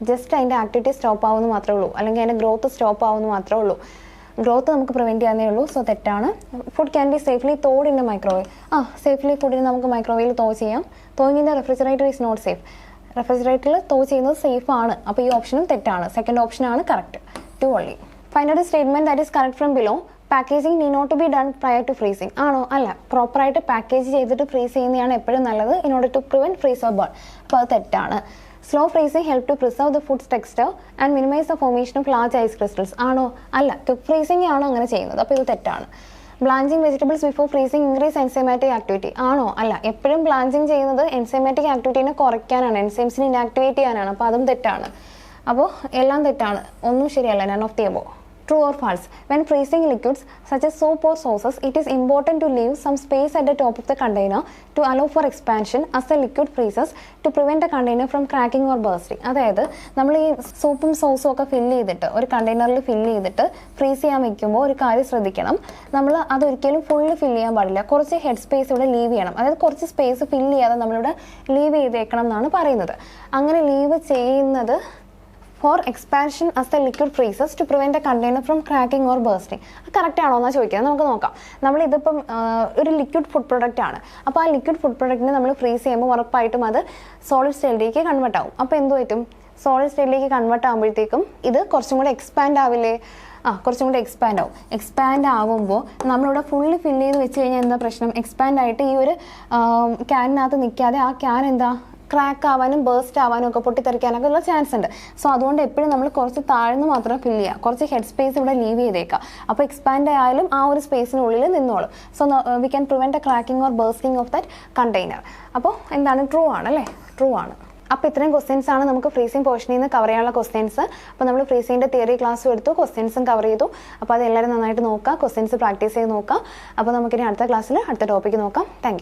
[SPEAKER 1] ജസ്റ്റ് അതിൻ്റെ ആക്ടിവിറ്റി സ്റ്റോപ്പ് ആവുമെന്ന് മാത്രമേ ഉള്ളൂ, അല്ലെങ്കിൽ അതിൻ്റെ ഗ്രോത്ത് സ്റ്റോപ്പ് ആവുമെന്ന് മാത്രമേ ഉള്ളൂ. ഗ്രോത്ത് നമുക്ക് പ്രിവെൻറ്റ് ചെയ്യാനേ ഉള്ളൂ. സോ തെറ്റാണ്. Food can be safely thawed in a microwave. Safely ഫുഡിന് നമുക്ക് മൈക്രോവേവിൽ തോ ചെയ്യാം. Thawing in the refrigerator is not safe. റെഫ്രിജറേറ്ററിൽ തോ ചെയ്യുന്നത് സേഫ് ആണ്. അപ്പോൾ ഈ ഓപ്ഷനും തെറ്റാണ്. സെക്കൻഡ് ഓപ്ഷനാണ് correct. 2 only. Final statement that is correct from below. Packaging need not to be done prior to freezing ആണോ? അല്ല, പ്രോപ്പറായിട്ട് പാക്കേജ് ചെയ്തിട്ട് ഫ്രീസ് ചെയ്യുന്നതാണ് എപ്പോഴും നല്ലത്, in order to prevent freezer burn. അപ്പോൾ അത് തെറ്റാണ്. Slow freezing help to preserve the food's texture and minimize the formation of large ice crystals ആണോ? അല്ല, ക്വിക്ക് ഫ്രീസിംഗ് ആണോ അങ്ങനെ ചെയ്യുന്നത്? അപ്പോൾ ഇത് തെറ്റാണ്. Blanching vegetables before freezing increase enzymatic activity ആണോ? അല്ല, എപ്പോഴും ബ്ലാഞ്ചിങ് ചെയ്യുന്നത് എൻസൈമാറ്റിക് ആക്ടിവിറ്റീനെ കുറയ്ക്കാനാണ്, എൻസൈംസിനെ ഇനാക്ടിവേറ്റ് ചെയ്യാനാണ്. അപ്പോൾ അതും തെറ്റാണ്. അപ്പോൾ എല്ലാം തെറ്റാണ്, ഒന്നും ശരിയല്ല. None of the above. True or false? When freezing liquids such as soap or sauces, it is important to leave some space at the top of the container to allow for expansion as the liquid freezes to prevent the container from cracking or bursting. അതായത് നമ്മൾ ഈ സോപ്പും സോസും ഒക്കെ fill ചെയ്തിട്ട് ഒരു കണ്ടെയ്നറിൽ fill ചെയ്തിട്ട് freeze ചെയ്യാൻ വെക്കുമ്പോൾ ഒരു കാര്യം ശ്രദ്ധിക്കണം. നമ്മൾ അതൊരിക്കലും ഫുള്ള് ഫില്ല് ചെയ്യാൻ പാടില്ല. കുറച്ച് ഹെഡ് സ്പേസ് ഇവിടെ ലീവ് ചെയ്യണം. അതായത് കുറച്ച് സ്പേസ് ഫില്ല് ചെയ്യാതെ നമ്മളിവിടെ ലീവ് ചെയ്തേക്കണം എന്നാണ് പറയുന്നത്. അങ്ങനെ ലീവ് ചെയ്യുന്നത് for expansion as the liquid freezes to prevent a container from cracking or bursting. Correct ആണോ എന്നാണ് ചോദിക്കുന്നത്. നമുക്ക് നോക്കാം. നമ്മളിതിപ്പം ഒരു ലിക്വിഡ് ഫുഡ് പ്രൊഡക്റ്റ് ആണ്. അപ്പോൾ ആ ലിക്വിഡ് ഫുഡ് പ്രൊഡക്റ്റിനെ നമ്മൾ ഫ്രീസ് ചെയ്യുമ്പോൾ ഉറപ്പായിട്ടും അത് സോളിഡ് സ്റ്റേറ്റിലേക്ക് കൺവേർട്ട് ആവും. അപ്പോൾ എന്ത് പറ്റും? സോളിഡ് സ്റ്റേറ്റിലേക്ക് കൺവേർട്ട് ആകുമ്പോഴത്തേക്കും ഇത് കുറച്ചും കൂടെ എക്സ്പാൻഡ് ആവില്ലേ? കുറച്ചും കൂടെ എക്സ്പാൻഡ് ആവും. എക്സ്പാൻഡ് ആകുമ്പോൾ നമ്മളിവിടെ ഫുള്ള് ഫില്ല് ചെയ്ത് വെച്ച് കഴിഞ്ഞാൽ എന്താ പ്രശ്നം? എക്സ്പാൻഡ് ആയിട്ട് ഈ ഒരു ക്യാനിനകത്ത് നിൽക്കാതെ ആ ക്യാൻ എന്താ ക്രാക്ക് ആവാനും ബേസ്റ്റ് ആവാനും ഒക്കെ പൊട്ടിത്തെറിക്കാനൊക്കെ ഉള്ള ചാൻസ് ഉണ്ട്. സോ അതുകൊണ്ട് എപ്പോഴും നമ്മൾ കുറച്ച് താഴ്ന്ന് മാത്രം ഫില്ല് ചെയ്യുക. കുറച്ച് ഹെഡ് സ്പേസ് ഇവിടെ ലീവ് ചെയ്തേക്കുക. അപ്പോൾ എക്സ്പാൻഡ് ആയാലും ആ ഒരു സ്പേസിനുള്ളിൽ നിന്നോളും. So we can prevent a cracking or bursting of that container. അപ്പോൾ എന്താണ്? ട്രൂ ആണ് അല്ലേ? ട്രൂ ആണ്. അപ്പോൾ ഇത്രയും ക്വസ്റ്റ്യൻസ് ആണ് നമുക്ക് ഫ്രീസിംഗ് പോർഷനിൽ നിന്ന് കവർ ചെയ്യാനുള്ള ക്വസ്റ്റ്യൻസ്. അപ്പോൾ നമ്മൾ ഫ്രീസിങ്ങിൻ്റെ തിയറി ക്ലാസ്സും എടുത്തു, ക്വസ്റ്റ്യൻസും കവർ ചെയ്തു. അപ്പോൾ അത് എല്ലാവരും നന്നായിട്ട് നോക്കുക, ക്വസ്റ്റ്യൻസ് പ്രാക്ടീസ് ചെയ്ത് നോക്കുക. അപ്പോൾ നമുക്കിനി അടുത്ത ക്ലാസ്സിൽ അടുത്ത ടോപ്പിക്ക് നോക്കാം. താങ്ക്